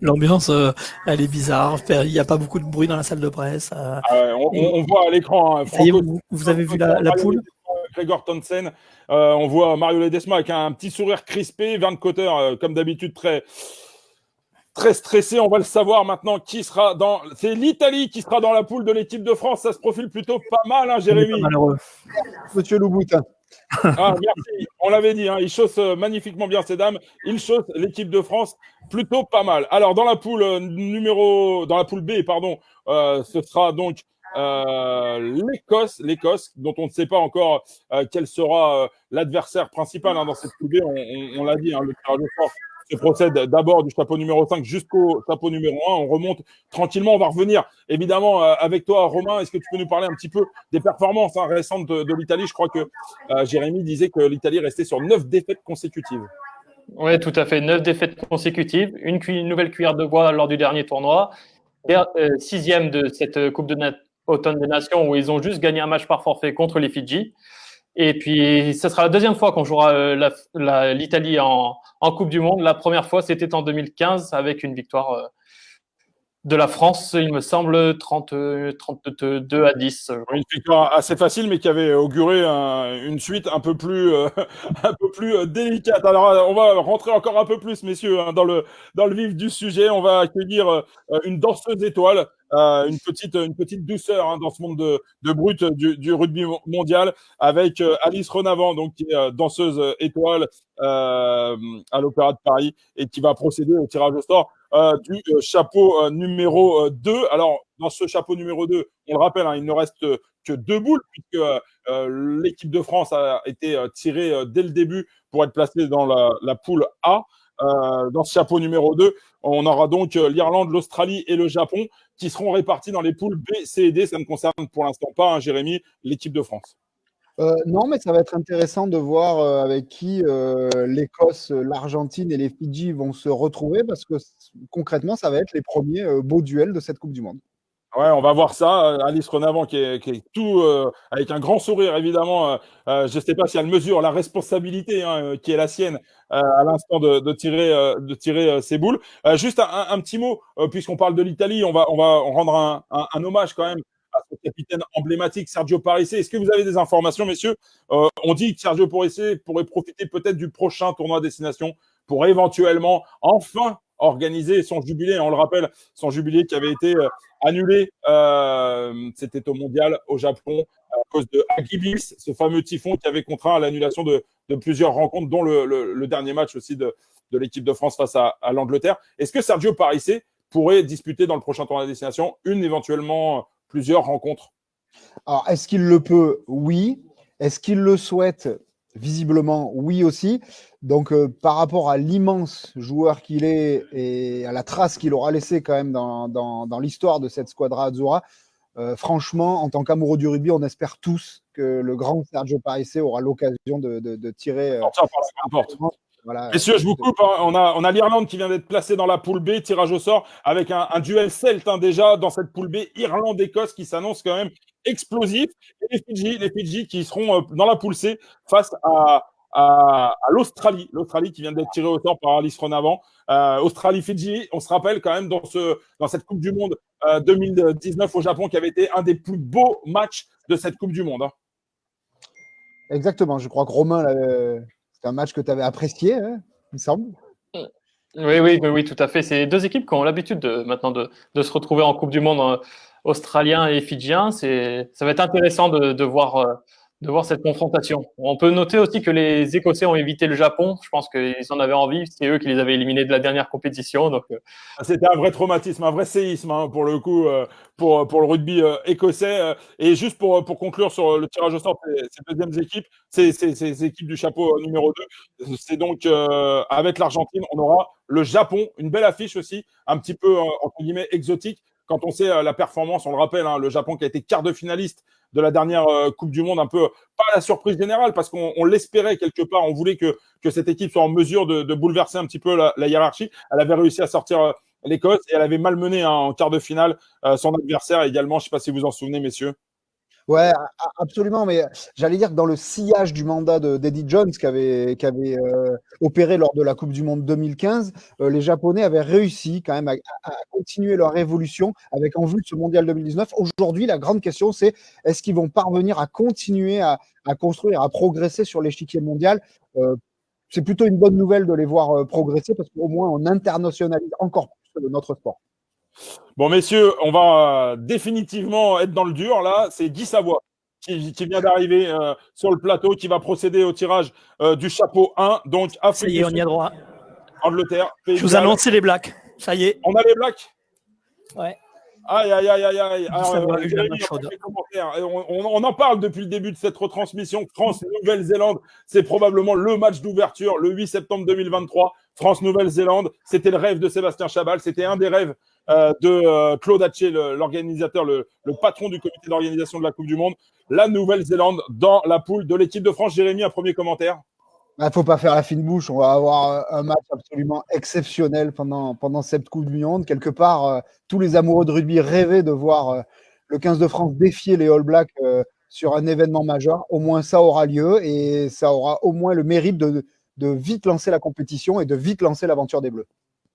L'ambiance, elle est bizarre. Il n'y a pas beaucoup de bruit dans la salle de presse. On voit à l'écran. Vous avez vu la poule ? Gregor Townsend. On voit Mario Ledesma avec un petit sourire crispé. Vern Cotter, comme d'habitude, très stressé. On va le savoir maintenant. C'est l'Italie qui sera dans la poule de l'équipe de France. Ça se profile plutôt pas mal, Jérémy. Malheureux. Monsieur Louboutin. Merci. On l'avait dit, il chausse magnifiquement bien ses dames. Il chausse l'équipe de France plutôt pas mal. Alors, dans la poule B, ce sera donc l'Écosse, dont on ne sait pas encore quel sera l'adversaire principal dans cette poule B. On l'a dit, le tirage au sort se procède d'abord du chapeau numéro 5 jusqu'au chapeau numéro 1. On remonte tranquillement. On va revenir évidemment avec toi, Romain. Est-ce que tu peux nous parler un petit peu des performances récentes de l'Italie ? Je crois que Jérémy disait que l'Italie restait sur 9 défaites consécutives. Oui, tout à fait. 9 défaites consécutives. Une nouvelle cuillère de bois lors du dernier tournoi. Et 6e de cette Coupe d'automne des Nations où ils ont juste gagné un match par forfait contre les Fidji. Et puis, ce sera la deuxième fois qu'on jouera l'Italie en Coupe du Monde. La première fois, c'était en 2015 avec une victoire de la France, il me semble, 32 à 10. Une victoire assez facile, mais qui avait auguré une suite un peu plus, un peu plus délicate. Alors, on va rentrer encore un peu plus, messieurs, hein, dans le vif du sujet. On va accueillir une danseuse étoile, une petite douceur hein, dans ce monde de brut du rugby mondial, avec Alice Renavant, donc qui est danseuse étoile à l'Opéra de Paris et qui va procéder au tirage au sort du chapeau numéro 2. Alors, dans ce chapeau numéro 2, on le rappelle, hein, il ne reste que 2 boules, puisque l'équipe de France a été tirée dès le début pour être placée dans la poule A. Dans ce chapeau numéro 2, on aura donc l'Irlande, l'Australie et le Japon qui seront répartis dans les poules B, C et D. Ça ne concerne pour l'instant pas, hein, Jérémy, l'équipe de France. Non, mais ça va être intéressant de voir avec qui l'Écosse, l'Argentine et les Fidji vont se retrouver parce que concrètement, ça va être les premiers beaux duels de cette Coupe du Monde. Ouais, on va voir ça. Alice Renavant qui est tout avec un grand sourire, évidemment. Je ne sais pas si elle mesure la responsabilité hein, qui est la sienne à l'instant de tirer ses boules. Juste un petit mot, puisqu'on parle de l'Italie, on va rendre un hommage quand même à ce capitaine emblématique, Sergio Parisse. Est-ce que vous avez des informations, messieurs? On dit que Sergio Parisse pourrait profiter peut-être du prochain tournoi à destination pour éventuellement enfin organiser son jubilé. On le rappelle, son jubilé qui avait été annulé, c'était au mondial au Japon à cause de Agibis, ce fameux typhon qui avait contraint à l'annulation de plusieurs rencontres, dont le dernier match aussi de l'équipe de France face à l'Angleterre. Est-ce que Sergio Parisse pourrait disputer dans le prochain tournoi de destination éventuellement plusieurs rencontres? Alors, est-ce qu'il le peut? Oui. Est-ce qu'il le souhaite? Visiblement, oui aussi. Donc, par rapport à l'immense joueur qu'il est et à la trace qu'il aura laissée quand même dans l'histoire de cette Squadra Azzurra, franchement, en tant qu'amoureux du rugby, on espère tous que le grand Sergio Parisse aura l'occasion de tirer. Voilà. Messieurs, je vous coupe. Hein. On a l'Irlande qui vient d'être placée dans la poule B, tirage au sort, avec un duel celte hein, déjà dans cette poule B, Irlande-Écosse qui s'annonce quand même explosif. Et les Fidji qui seront dans la poule C face à l'Australie. L'Australie qui vient d'être tirée au sort par Alice Renavant. Australie-Fidji, on se rappelle quand même dans cette Coupe du Monde 2019 au Japon qui avait été un des plus beaux matchs de cette Coupe du Monde. Hein. Exactement. Je crois que Romain c'est un match que tu avais apprécié, hein, il me semble. Oui, tout à fait. C'est deux équipes qui ont l'habitude maintenant de se retrouver en Coupe du Monde australien et fidjien. Ça va être intéressant de voir cette confrontation. On peut noter aussi que les Écossais ont évité le Japon. Je pense qu'ils en avaient envie. C'est eux qui les avaient éliminés de la dernière compétition. Donc, c'était un vrai traumatisme, un vrai séisme hein, pour le coup, pour le rugby écossais. Et juste pour conclure sur le tirage au sort de ces deuxièmes équipes, ces équipes du chapeau numéro 2, c'est donc avec l'Argentine, on aura le Japon, une belle affiche aussi, un petit peu entre guillemets exotique. Quand on sait la performance, on le rappelle, hein, le Japon qui a été quart de finaliste de la dernière Coupe du Monde, un peu pas la surprise générale parce qu'on l'espérait quelque part, on voulait que cette équipe soit en mesure de bouleverser un petit peu la hiérarchie. Elle avait réussi à sortir l'Écosse et elle avait malmené hein, en quart de finale son adversaire également. Je ne sais pas si vous en souvenez, messieurs. Ouais, absolument. Mais j'allais dire que dans le sillage du mandat d'Eddie Jones qui avait opéré lors de la Coupe du Monde 2015, les Japonais avaient réussi quand même à continuer leur évolution avec en vue de ce mondial 2019. Aujourd'hui, la grande question, c'est est-ce qu'ils vont parvenir à continuer à construire, à progresser sur l'échiquier mondial? C'est plutôt une bonne nouvelle de les voir progresser parce qu'au moins on internationalise encore plus notre sport. Bon, messieurs, on va définitivement être dans le dur. Là, c'est Guy Savoie qui vient d'arriver sur le plateau, qui va procéder au tirage du chapeau 1. Donc, ça y est, on y a droit. Angleterre, Pays Je vous annonce les Blacks. Ça y est. On a les Blacks. Ouais. Aïe. Alors, on en parle depuis le début de cette retransmission. France-Nouvelle-Zélande, c'est probablement le match d'ouverture le 8 septembre 2023. France-Nouvelle-Zélande, c'était le rêve de Sébastien Chabal, c'était un des rêves de Claude Hatché, l'organisateur, le patron du comité d'organisation de la Coupe du Monde. La Nouvelle-Zélande dans la poule de l'équipe de France. Jérémy, un premier commentaire? Il ne faut pas faire la fine bouche. On va avoir un match absolument exceptionnel pendant cette Coupe du Monde. Quelque part, tous les amoureux de rugby rêvaient de voir le 15 de France défier les All Blacks sur un événement majeur. Au moins, ça aura lieu et ça aura au moins le mérite de vite lancer la compétition et de vite lancer l'aventure des Bleus.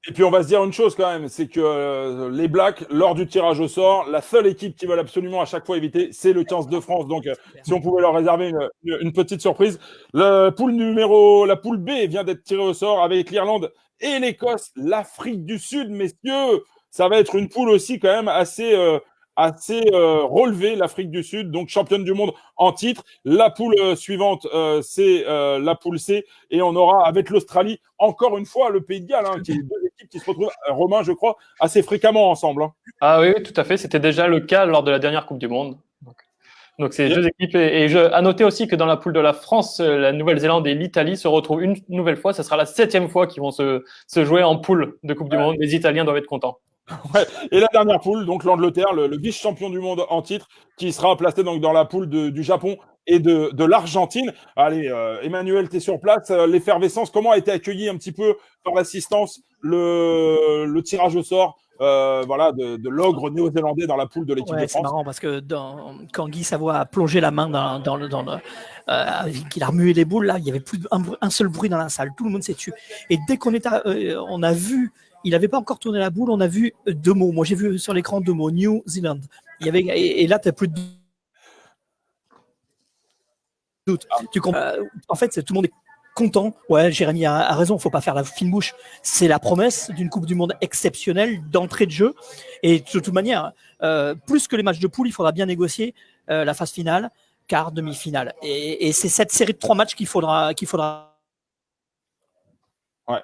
Et puis on va se dire une chose quand même, c'est que les Blacks, lors du tirage au sort, la seule équipe qui veulent absolument à chaque fois éviter, c'est le 15 de France. Donc si on pouvait leur réserver une petite surprise. La poule B vient d'être tirée au sort avec l'Irlande et l'Écosse, l'Afrique du Sud, messieurs. Ça va être une poule aussi quand même assez relevée, l'Afrique du Sud, donc championne du monde en titre. La poule suivante, c'est la poule C, et on aura avec l'Australie encore une fois le Pays de Galles, qui est deux équipes qui se retrouvent, Romain, je crois, assez fréquemment ensemble. Ah oui, tout à fait. C'était déjà le cas lors de la dernière Coupe du Monde. Donc c'est deux équipes. Et à noter aussi que dans la poule de la France, la Nouvelle-Zélande et l'Italie se retrouvent une nouvelle fois. Ce sera la 7e fois qu'ils vont se jouer en poule de Coupe du Monde. Les Italiens doivent être contents. Ouais. Et la dernière poule, donc l'Angleterre, le vice-champion du monde en titre, qui sera placé donc dans la poule du Japon et de l'Argentine. Allez, Emmanuel, tu es sur place. L'effervescence, comment a été accueilli un petit peu par l'assistance, le tirage au sort de l'ogre néo-zélandais dans la poule de l'équipe de France? C'est marrant parce que quand Guy Savoie a plongé la main qu'il a remué les boules, là, il n'y avait plus un seul bruit dans la salle. Tout le monde s'est tué. Et dès qu'on on a vu, il n'avait pas encore tourné la boule, on a vu 2 mots. Moi, j'ai vu sur l'écran 2 mots, New Zealand. Et là, tu n'as plus de doute. En fait, tout le monde est content. Ouais, Jérémy a raison, il ne faut pas faire la fine bouche. C'est la promesse d'une Coupe du Monde exceptionnelle d'entrée de jeu. Et de toute manière, plus que les matchs de poule, il faudra bien négocier la phase finale, quart, demi-finale. Et c'est cette série de 3 matchs qu'il faudra. Ouais.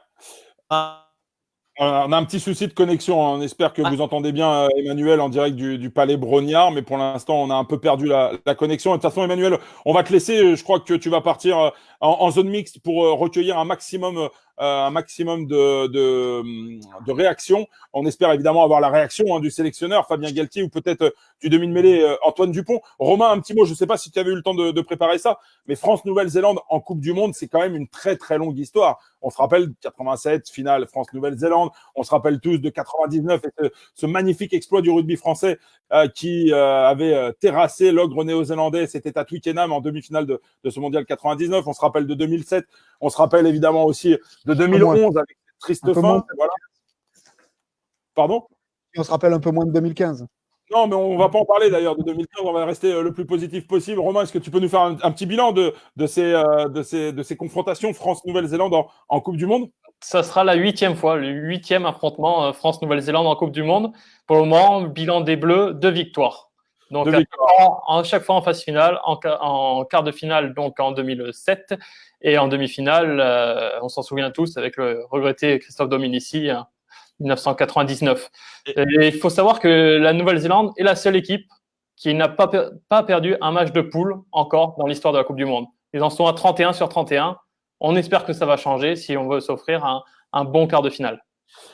On a un petit souci de connexion. On espère que vous entendez bien Emmanuel en direct du Palais Brognard, mais pour l'instant, on a un peu perdu la connexion. De toute façon, Emmanuel, on va te laisser. Je crois que tu vas partir en zone mixte pour recueillir un maximum de réactions. On espère évidemment avoir la réaction du sélectionneur Fabien Galtier ou peut-être du demi-mêlée Antoine Dupont. Romain, un petit mot. Je ne sais pas si tu avais eu le temps de préparer ça, mais France-Nouvelle-Zélande en Coupe du Monde, c'est quand même une très très longue histoire. On se rappelle 87, finale France-Nouvelle-Zélande. On se rappelle tous de 99 et ce magnifique exploit du rugby français qui avait terrassé l'ogre néo-zélandais. C'était à Twickenham en demi-finale de ce mondial 99. On se rappelle de 2007. On se rappelle évidemment aussi de 2011 avec cette triste fin. Voilà. Pardon ? Et on se rappelle un peu moins de 2015. Non, mais on ne va pas en parler d'ailleurs de 2015. On va rester le plus positif possible. Romain, est-ce que tu peux nous faire un petit bilan de ces confrontations France-Nouvelle-Zélande en Coupe du Monde ? Ça sera la 8e fois, le 8e affrontement France-Nouvelle-Zélande en Coupe du Monde. Pour le moment, bilan des Bleus, 2 victoires. Donc, à chaque fois en phase finale, en quart de finale, donc en 2007, et en demi-finale, on s'en souvient tous, avec le regretté Christophe Dominici, 1999. Et il faut savoir que la Nouvelle-Zélande est la seule équipe qui n'a pas perdu un match de poule encore dans l'histoire de la Coupe du Monde. Ils en sont à 31 sur 31. On espère que ça va changer si on veut s'offrir un bon quart de finale.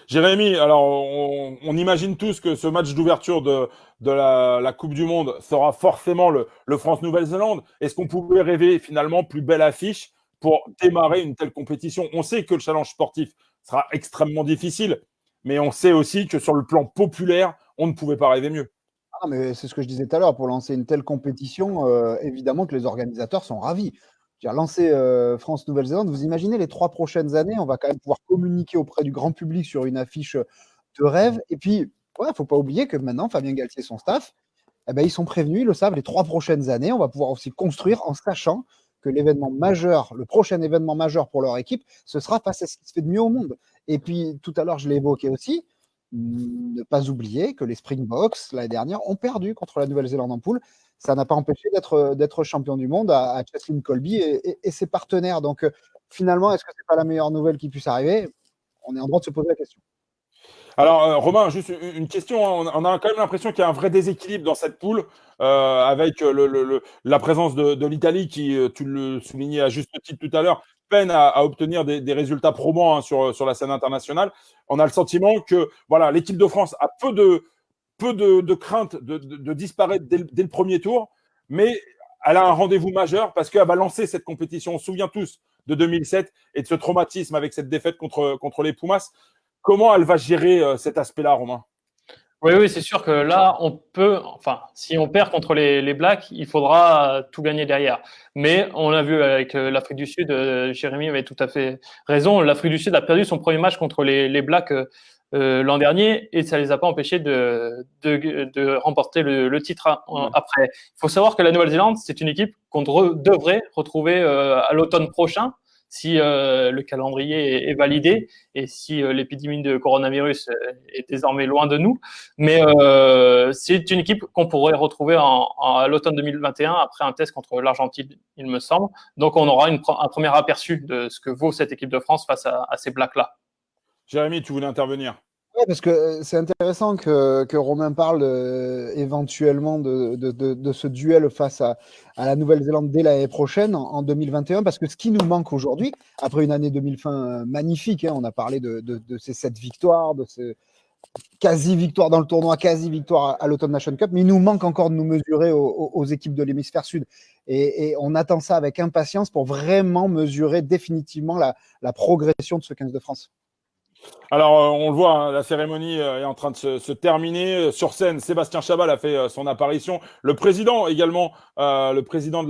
Jérémy, alors on imagine tous que ce match d'ouverture de la Coupe du Monde sera forcément le France-Nouvelle-Zélande. Est-ce qu'on pouvait rêver finalement plus belle affiche pour démarrer une telle compétition? On sait que le challenge sportif sera extrêmement difficile, mais on sait aussi que sur le plan populaire, on ne pouvait pas rêver mieux. Ah, mais c'est ce que je disais tout à l'heure, pour lancer une telle compétition, évidemment que les organisateurs sont ravis. Lancer France-Nouvelle-Zélande, vous imaginez les 3 prochaines années, on va quand même pouvoir communiquer auprès du grand public sur une affiche de rêve. Et puis, il ne faut pas oublier que maintenant, Fabien Galtier et son staff, ils sont prévenus, ils le savent, les 3 prochaines années, on va pouvoir aussi construire en sachant que l'événement majeur, le prochain événement majeur pour leur équipe, ce sera face à ce qui se fait de mieux au monde. Et puis, tout à l'heure, je l'ai évoqué aussi, ne pas oublier que les Springboks, l'année dernière, ont perdu contre la Nouvelle-Zélande en poule. Ça n'a pas empêché d'être champion du monde à Cheslin Colby et ses partenaires. Donc, finalement, est-ce que ce n'est pas la meilleure nouvelle qui puisse arriver? On est en droit de se poser la question. Alors, Romain, juste une question. On a quand même l'impression qu'il y a un vrai déséquilibre dans cette poule avec la présence de l'Italie qui, tu le soulignais à juste titre tout à l'heure, peine à obtenir des résultats probants sur la scène internationale. On a le sentiment que voilà, l'équipe de France a peu de crainte de disparaître dès le premier tour, mais elle a un rendez-vous majeur parce qu'elle va lancer cette compétition. On se souvient tous de 2007 et de ce traumatisme avec cette défaite contre les Pumas. Comment elle va gérer cet aspect-là, Romain ? Oui, oui, c'est sûr que là, si on perd contre les Blacks, il faudra tout gagner derrière. Mais on l'a vu avec l'Afrique du Sud, Jérémy avait tout à fait raison. L'Afrique du Sud a perdu son premier match contre les Blacks l'an dernier et ça les a pas empêchés de remporter le titre après. Il faut savoir que la Nouvelle-Zélande, c'est une équipe qu'on devrait retrouver à l'automne prochain si le calendrier est validé et si l'épidémie de coronavirus est désormais loin de nous. Mais c'est une équipe qu'on pourrait retrouver à l'automne 2021 après un test contre l'Argentine, il me semble. Donc on aura un premier aperçu de ce que vaut cette équipe de France face à ces Blacks-là. Jérémy, tu voulais intervenir? Ouais, parce que c'est intéressant que Romain parle éventuellement de ce duel face à la Nouvelle-Zélande dès l'année prochaine, en 2021, parce que ce qui nous manque aujourd'hui, après une année 2020 magnifique, hein, on a parlé de ces 7 victoires, de ces quasi-victoires dans le tournoi, quasi-victoire à l'Automne Nation Cup, mais il nous manque encore de nous mesurer aux équipes de l'hémisphère sud. Et on attend ça avec impatience pour vraiment mesurer définitivement la progression de ce 15 de France. Alors, on le voit, hein, la cérémonie est en train de se terminer. Sur scène, Sébastien Chabal a fait son apparition. Le président également, le président de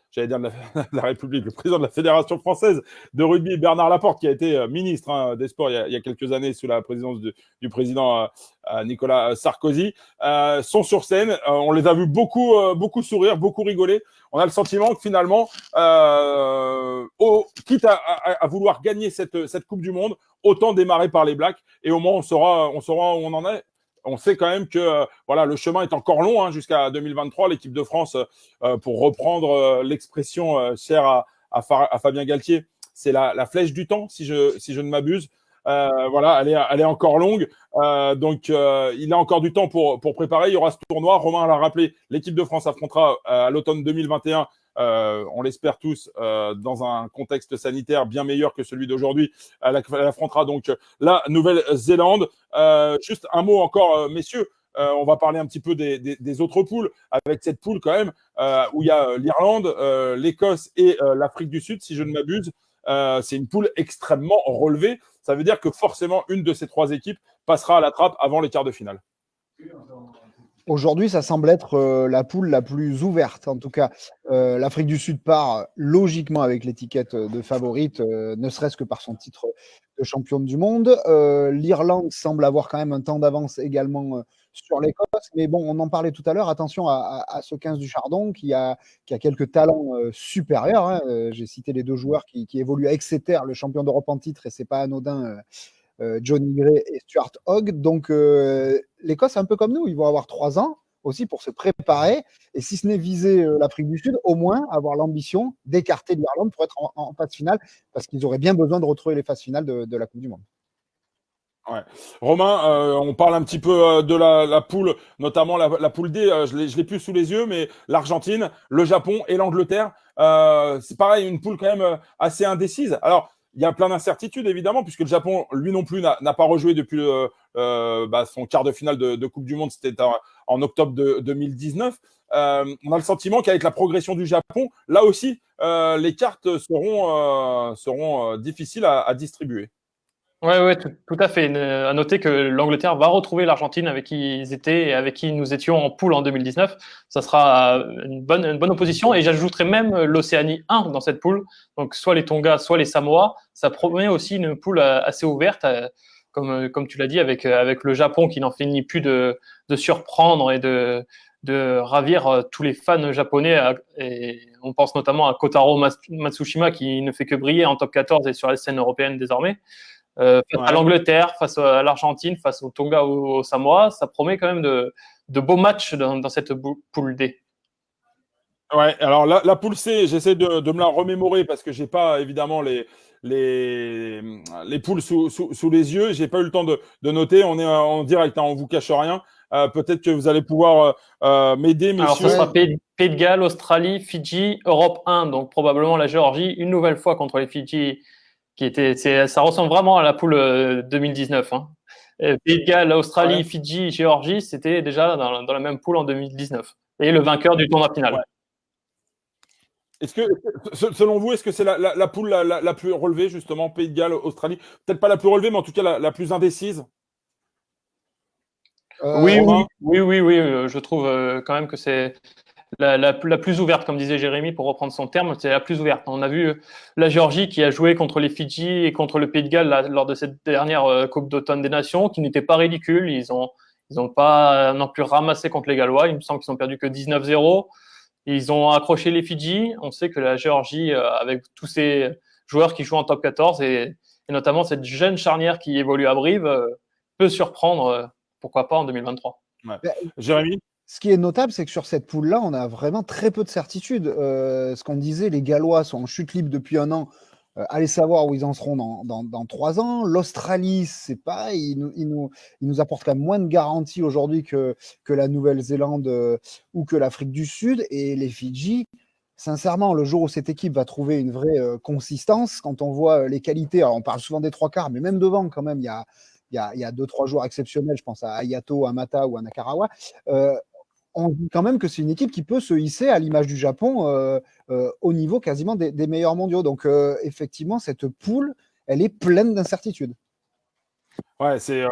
j'allais dire de la République, le président de la Fédération française de rugby, Bernard Laporte, qui a été ministre des Sports il y a quelques années sous la présidence du président Nicolas Sarkozy, sont sur scène. On les a vus beaucoup sourire, beaucoup rigoler. On a le sentiment que finalement, quitte à vouloir gagner cette Coupe du Monde, autant démarrer par les Blacks et au moins on saura où on en est. On sait quand même que voilà, le chemin est encore long hein, jusqu'à 2023. L'équipe de France, pour reprendre l'expression chère à Fabien Galtier, c'est la flèche du temps, si je ne m'abuse. Voilà, elle est encore longue. Donc, il a encore du temps pour préparer. Il y aura ce tournoi. Romain l'a rappelé, l'équipe de France affrontera à l'automne 2021, on l'espère tous, dans un contexte sanitaire bien meilleur que celui d'aujourd'hui. Elle affrontera donc la Nouvelle-Zélande. Juste un mot encore, messieurs. On va parler un petit peu des autres poules, avec cette poule quand même, où il y a l'Irlande, l'Écosse et l'Afrique du Sud, si je ne m'abuse. C'est une poule extrêmement relevée. Ça veut dire que forcément, une de ces 3 équipes passera à la trappe avant les quarts de finale. Aujourd'hui, ça semble être la poule la plus ouverte. En tout cas, l'Afrique du Sud part logiquement avec l'étiquette de favorite, ne serait-ce que par son titre de championne du monde. L'Irlande semble avoir quand même un temps d'avance également sur l'Écosse. Mais bon, on en parlait tout à l'heure. Attention à ce 15 du Chardon qui a quelques talents supérieurs. Hein. J'ai cité les 2 joueurs qui évoluent à Exeter, le champion d'Europe en titre, et c'est pas anodin. Johnny Gray et Stuart Hogg. Donc, l'Écosse, un peu comme nous, ils vont avoir 3 ans aussi pour se préparer. Et si ce n'est viser l'Afrique du Sud, au moins avoir l'ambition d'écarter l'Irlande pour être en phase finale, parce qu'ils auraient bien besoin de retrouver les phases finales de la Coupe du Monde. Ouais. Romain, on parle un petit peu de la poule, notamment la poule D. Je l'ai plus sous les yeux, mais l'Argentine, le Japon et l'Angleterre, c'est pareil, une poule quand même assez indécise. Alors, il y a plein d'incertitudes, évidemment, puisque le Japon, lui non plus, n'a pas rejoué depuis son quart de finale de Coupe du Monde. C'était en octobre 2019. On a le sentiment qu'avec la progression du Japon, là aussi, les cartes seront difficiles à distribuer. Ouais, tout à fait. À noter que l'Angleterre va retrouver l'Argentine avec qui ils étaient et avec qui nous étions en poule en 2019. Ça sera une bonne opposition. Et j'ajouterai même l'Océanie 1 dans cette poule. Donc, soit les Tonga, soit les Samoa. Ça promet aussi une poule assez ouverte, comme tu l'as dit, avec le Japon qui n'en finit plus de surprendre et de ravir tous les fans japonais. Et on pense notamment à Kotaro Matsushima qui ne fait que briller en top 14 et sur la scène européenne désormais. Face à l'Angleterre, face à l'Argentine, face au Tonga ou au Samoa, ça promet quand même de beaux matchs dans cette poule D. Ouais, alors la poule C, j'essaie de me la remémorer parce que j'ai pas évidemment les poules sous les yeux. J'ai pas eu le temps de noter. On est en direct, hein, on vous cache rien. Peut-être que vous allez pouvoir m'aider, messieurs. Alors, ce sera Pays de Galles, Australie, Fidji, Europe 1, donc probablement la Géorgie, une nouvelle fois contre les Fidji. Ça ressemble vraiment à la poule 2019. Hein. Pays de Galles, Australie, Fidji, Géorgie, c'était déjà dans la même poule en 2019. Et le vainqueur du tournoi final. Ouais. Est-ce que, selon vous, est-ce que c'est la poule la plus relevée, justement, Pays de Galles, Australie? Peut-être pas la plus relevée, mais en tout cas la plus indécise? Oui, Romain oui, je trouve quand même que c'est la plus ouverte, comme disait Jérémy, pour reprendre son terme, c'est la plus ouverte. On a vu la Géorgie qui a joué contre les Fidji et contre le Pays de Galles lors de cette dernière Coupe d'automne des Nations, qui n'était pas ridicule. Ils ont pas non plus ramassé contre les Gallois. Il me semble qu'ils ont perdu que 19-0. Ils ont accroché les Fidji. On sait que la Géorgie, avec tous ces joueurs qui jouent en top 14 et notamment cette jeune charnière qui évolue à Brive, peut surprendre, pourquoi pas en 2023. Ouais. Jérémy? Ce qui est notable, c'est que sur cette poule-là, on a vraiment très peu de certitudes. Ce qu'on disait, les Gallois sont en chute libre depuis un an. Allez savoir où ils en seront dans 3 ans. L'Australie, c'est pareil, ils nous apportent quand même moins de garanties aujourd'hui que la Nouvelle-Zélande ou que l'Afrique du Sud. Et les Fidji, sincèrement, le jour où cette équipe va trouver une vraie consistance, quand on voit les qualités, alors on parle souvent des 3 quarts, mais même devant, quand même, il y a 2-3 joueurs exceptionnels, je pense à Ayato, à Mata ou à Nakarawa. On dit quand même que c'est une équipe qui peut se hisser à l'image du Japon au niveau quasiment des meilleurs mondiaux. Donc effectivement, cette poule, elle est pleine d'incertitudes. Ouais, c'est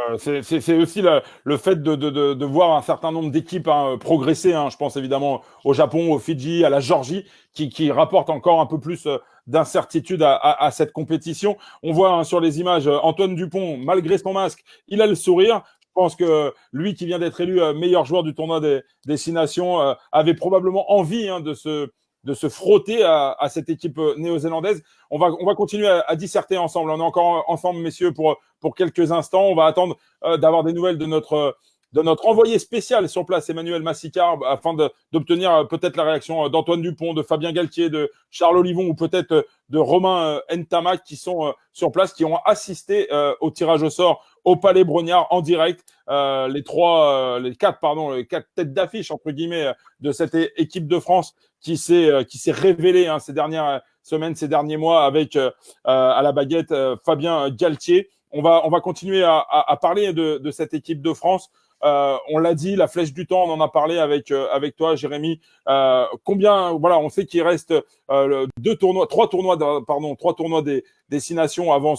aussi le fait de voir un certain nombre d'équipes progresser. Je pense évidemment au Japon, au Fidji, à la Géorgie, qui rapportent encore un peu plus d'incertitude à cette compétition. On voit sur les images Antoine Dupont, malgré son masque, il a le sourire. Je pense que lui qui vient d'être élu meilleur joueur du tournoi des 6 nations avait probablement envie de se frotter à cette équipe néo-zélandaise. On va continuer à disserter ensemble. On est encore ensemble, messieurs, pour quelques instants. On va attendre d'avoir des nouvelles de notre envoyé spécial sur place, Emmanuel Massicard, afin d'obtenir peut-être la réaction d'Antoine Dupont, de Fabien Galtier, de Charles Olivon ou peut-être de Romain Ntamak qui sont sur place, qui ont assisté au tirage au sort au Palais Brognard en direct. Les quatre têtes d'affiche entre guillemets de cette équipe de France qui s'est révélée ces dernières semaines, ces derniers mois avec à la baguette Fabien Galtier. On va continuer à parler de cette équipe de France. On l'a dit, la flèche du temps, on en a parlé avec toi, Jérémy. On sait qu'il reste trois tournois des 6 nations avant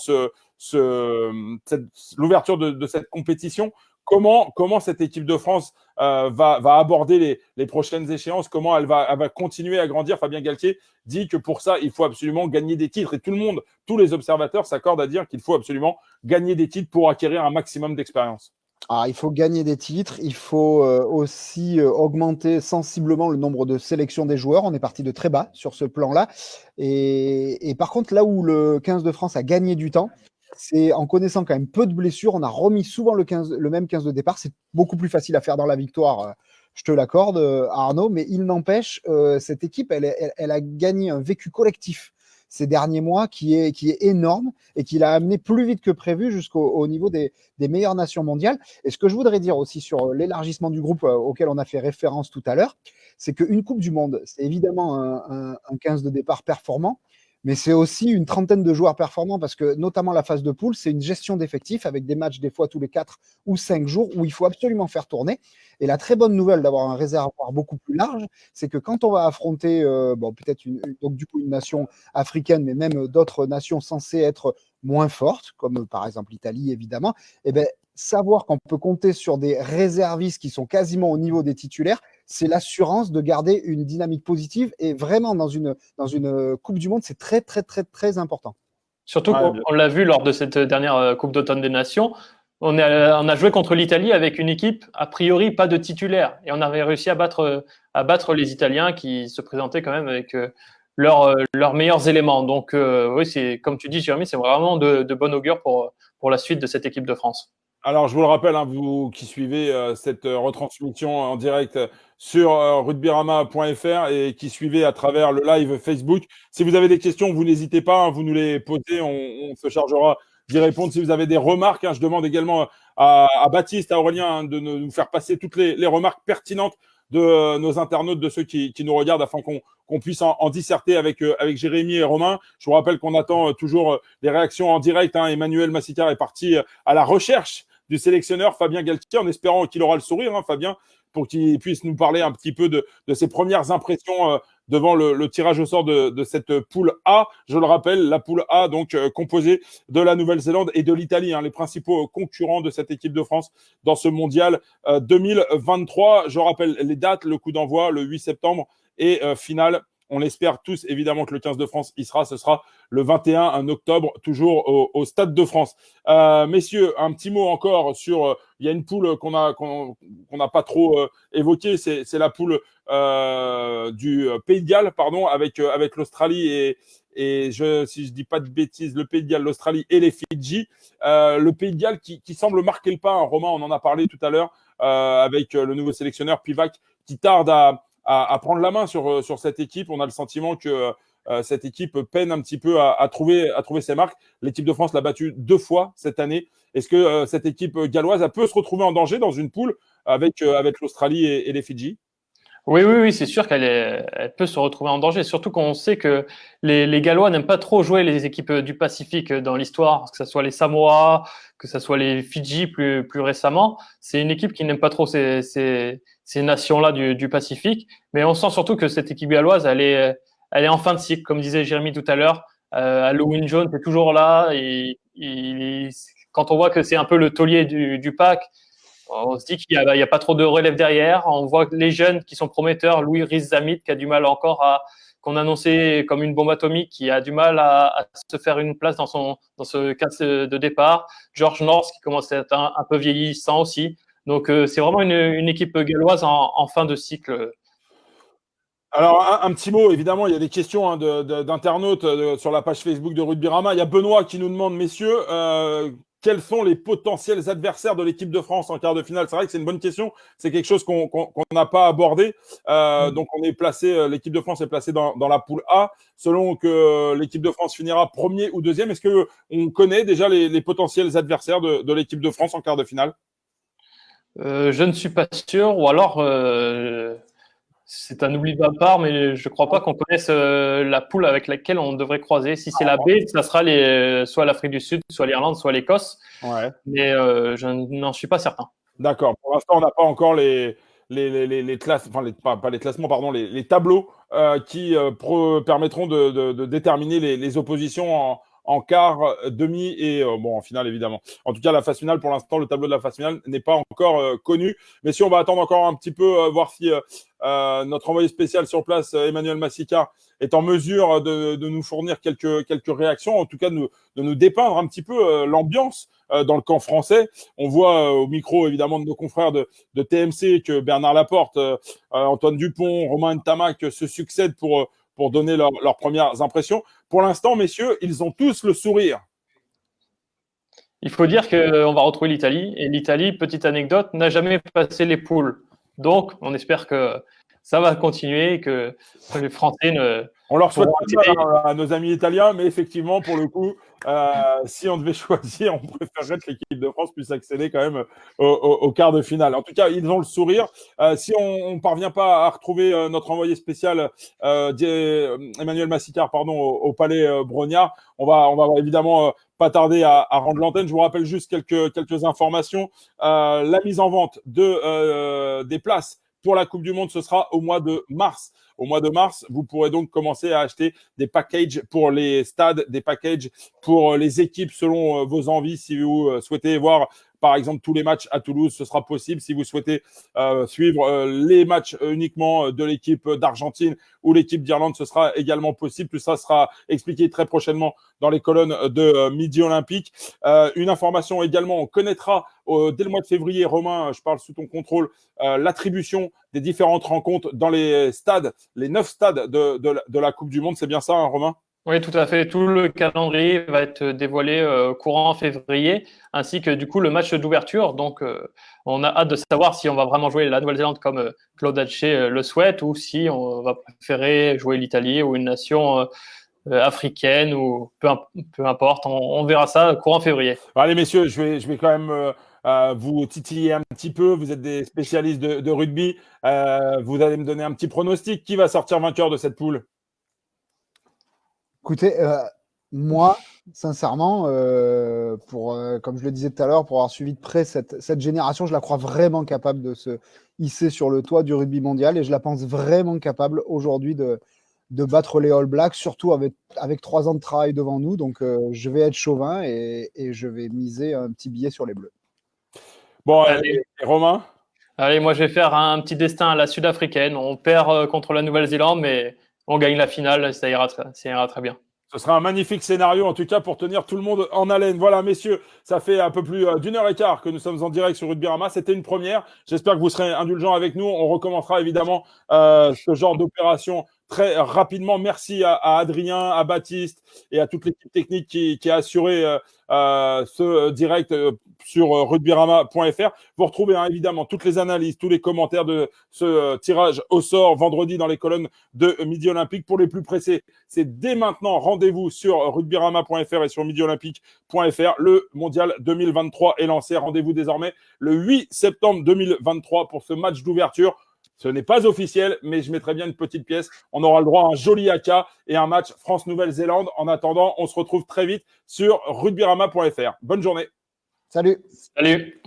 l'ouverture de cette compétition. Comment cette équipe de France va aborder les prochaines échéances? Comment elle va continuer à grandir? Fabien Galtier dit que pour ça, il faut absolument gagner des titres. Et tous les observateurs s'accordent à dire qu'il faut absolument gagner des titres pour acquérir un maximum d'expérience. Il faut gagner des titres, il faut aussi augmenter sensiblement le nombre de sélections des joueurs. On est parti de très bas sur ce plan-là. Et par contre, là où le 15 de France a gagné du temps, c'est en connaissant quand même peu de blessures. On a remis souvent le même 15 de départ. C'est beaucoup plus facile à faire dans la victoire, je te l'accorde, Arnaud. Mais il n'empêche, cette équipe, elle a gagné un vécu collectif ces derniers mois qui est énorme et qui l'a amené plus vite que prévu jusqu'au niveau des meilleures nations mondiales. Et ce que je voudrais dire aussi sur l'élargissement du groupe auquel on a fait référence tout à l'heure, c'est qu'une Coupe du Monde, c'est évidemment un 15 de départ performant, mais c'est aussi une trentaine de joueurs performants parce que notamment la phase de poule, c'est une gestion d'effectifs avec des matchs des fois tous les 4 ou 5 jours où il faut absolument faire tourner. Et la très bonne nouvelle d'avoir un réservoir beaucoup plus large, c'est que quand on va affronter peut-être donc du coup une nation africaine, mais même d'autres nations censées être moins fortes, comme par exemple l'Italie évidemment, savoir qu'on peut compter sur des réservistes qui sont quasiment au niveau des titulaires, c'est l'assurance de garder une dynamique positive. Et vraiment, dans une Coupe du Monde, c'est très, très, très, très important. Surtout qu'on l'a vu lors de cette dernière Coupe d'automne des Nations, on a joué contre l'Italie avec une équipe, a priori, pas de titulaire. Et on avait réussi à battre les Italiens qui se présentaient quand même avec leurs meilleurs éléments. Donc, oui, c'est comme tu dis, Jérémy, c'est vraiment de bon augure pour la suite de cette équipe de France. Alors, je vous le rappelle, vous qui suivez cette retransmission en direct sur rugbyrama.fr et qui suivez à travers le live Facebook. Si vous avez des questions, vous n'hésitez pas, vous nous les posez, on se chargera d'y répondre. Si vous avez des remarques, je demande également à Baptiste, à Aurélien de nous faire passer toutes les remarques pertinentes de nos internautes, de ceux qui nous regardent, afin qu'on puisse en disserter avec Jérémy et Romain. Je vous rappelle qu'on attend toujours les réactions en direct. Emmanuel Massicard est parti à la recherche du sélectionneur Fabien Galtier, en espérant qu'il aura le sourire, Fabien, pour qu'il puisse nous parler un petit peu de ses premières impressions devant le tirage au sort de cette poule A. Je le rappelle, la poule A, donc composée de la Nouvelle-Zélande et de l'Italie, les principaux concurrents de cette équipe de France dans ce mondial 2023. Je rappelle les dates, le coup d'envoi le 8 septembre et finale. On espère tous évidemment que le 15 de France y sera. Ce sera le 21 octobre, toujours au Stade de France. Messieurs, un petit mot encore sur. Il y a une poule qu'on n'a pas trop évoquée. C'est la poule du Pays de Galles, pardon, avec l'Australie et si je dis pas de bêtises, le Pays de Galles, l'Australie et les Fidji. Le Pays de Galles qui semble marquer le pas. Romain, on en a parlé tout à l'heure avec le nouveau sélectionneur Pivac qui tarde à prendre la main sur cette équipe. On a le sentiment que cette équipe peine un petit peu à trouver ses marques. L'équipe de France l'a battue 2 fois cette année. Est-ce que cette équipe galloise peut se retrouver en danger dans une poule avec l'Australie et les Fidji? Oui, c'est sûr elle peut se retrouver en danger, surtout qu'on sait que les Gallois n'aiment pas trop jouer les équipes du Pacifique dans l'histoire, que ce soit les Samoa, que ce soit les Fidji plus récemment. C'est une équipe qui n'aime pas trop ces nations-là du Pacifique, mais on sent surtout que cette équipe galloise, elle est en fin de cycle, comme disait Jérémy tout à l'heure. Halloween Jones est toujours là, et quand on voit que c'est un peu le taulier du pack, on se dit qu'il y a pas trop de relève derrière. On voit les jeunes qui sont prometteurs. Louis Riz-Zamit qui a du mal encore qu'on annonçait comme une bombe atomique, qui a du mal à se faire une place dans ce cas de départ. George North qui commence à être un peu vieillissant aussi. Donc c'est vraiment une équipe galloise en fin de cycle. Alors, un petit mot, évidemment, il y a des questions d'internautes sur la page Facebook de Rugbyrama. Il y a Benoît qui nous demande, messieurs, quels sont les potentiels adversaires de l'équipe de France en quart de finale? C'est vrai que c'est une bonne question. C'est quelque chose qu'on n'a pas abordé. Donc, l'équipe de France est placée dans la poule A. Selon que l'équipe de France finira premier ou deuxième, est-ce que on connaît déjà les potentiels adversaires de l'équipe de France en quart de finale? Je ne suis pas sûr, ou alors c'est un oubli de ma part, mais je ne crois pas qu'on connaisse la poule avec laquelle on devrait croiser. Si c'est la B, ça sera soit l'Afrique du Sud, soit l'Irlande, soit l'Écosse. Ouais. Mais je n'en suis pas certain. D'accord. Pour l'instant, on n'a pas encore les classes, enfin pas les classements, pardon, les tableaux qui permettront de déterminer les oppositions en quart, demi et en finale évidemment. En tout cas, la phase finale, pour l'instant, le tableau de la phase finale n'est pas encore connu. Mais si on va attendre encore un petit peu, voir si notre envoyé spécial sur place, Emmanuel Massicard, est en mesure de nous fournir quelques réactions, en tout cas de nous dépeindre un petit peu l'ambiance dans le camp français. On voit au micro évidemment de nos confrères de TMC que Bernard Laporte, Antoine Dupont, Romain Ntamak se succèdent pour donner leurs premières impressions. Pour l'instant, messieurs, ils ont tous le sourire. Il faut dire qu'on va retrouver l'Italie. Et l'Italie, petite anecdote, n'a jamais passé les poules. Donc, on espère que ça va continuer et que les Français ne... On leur souhaite à nos amis italiens, mais effectivement, pour le coup, si on devait choisir, on préférerait que l'équipe de France puisse accéder quand même au quart de finale. En tout cas, ils ont le sourire. Si on ne parvient pas à retrouver notre envoyé spécial, Emmanuel Massicard, au Palais Brognard, on va évidemment pas tarder à rendre l'antenne. Je vous rappelle juste quelques informations. La mise en vente des places pour la Coupe du Monde, ce sera au mois de mars. Au mois de mars, vous pourrez donc commencer à acheter des packages pour les stades, des packages pour les équipes selon vos envies. Si vous souhaitez voir, par exemple, tous les matchs à Toulouse, ce sera possible. Si vous souhaitez suivre les matchs uniquement de l'équipe d'Argentine ou l'équipe d'Irlande, ce sera également possible. Tout ça sera expliqué très prochainement dans les colonnes de Midi Olympique. Une information également, on connaîtra dès le mois de février, Romain, je parle sous ton contrôle, l'attribution des différentes rencontres dans les stades, les 9 stades de la Coupe du Monde. C'est bien ça, hein, Romain? Oui, tout à fait. Tout le calendrier va être dévoilé courant février, ainsi que du coup le match d'ouverture. Donc, on a hâte de savoir si on va vraiment jouer la Nouvelle-Zélande comme Claude Haché le souhaite, ou si on va préférer jouer l'Italie ou une nation africaine, ou peu importe. On verra ça courant février. Allez, messieurs, je vais quand même vous titiller un petit peu. Vous êtes des spécialistes de rugby. Vous allez me donner un petit pronostic. Qui va sortir vainqueur de cette poule? Écoutez, moi, sincèrement, comme je le disais tout à l'heure, pour avoir suivi de près cette génération, je la crois vraiment capable de hissée sur le toit du rugby mondial et je la pense vraiment capable aujourd'hui de battre les All Blacks, surtout avec 3 ans de travail devant nous. Donc, je vais être chauvin et je vais miser un petit billet sur les Bleus. Bon, Allez. et Romain? Allez, moi je vais faire un petit destin à la sud-africaine. On perd contre la Nouvelle-Zélande, mais on gagne la finale, ça ira très bien. Ce sera un magnifique scénario, en tout cas, pour tenir tout le monde en haleine. Voilà, messieurs, ça fait un peu plus d'1 h 15 que nous sommes en direct sur Rugby Rama. C'était une première. J'espère que vous serez indulgents avec nous. On recommencera évidemment ce genre d'opération très rapidement. Merci à Adrien, à Baptiste et à toute l'équipe technique qui a assuré ce direct sur rugbyrama.fr. Vous retrouvez évidemment toutes les analyses, tous les commentaires de ce tirage au sort vendredi dans les colonnes de Midi Olympique. Pour les plus pressés, c'est dès maintenant. Rendez-vous sur rugbyrama.fr et sur midiolympique.fr. Le mondial 2023 est lancé. Rendez-vous désormais le 8 septembre 2023 pour ce match d'ouverture. Ce n'est pas officiel, mais je mettrai bien une petite pièce. On aura le droit à un joli haka et un match France-Nouvelle-Zélande. En attendant, on se retrouve très vite sur rugbyrama.fr. Bonne journée. Salut. Salut.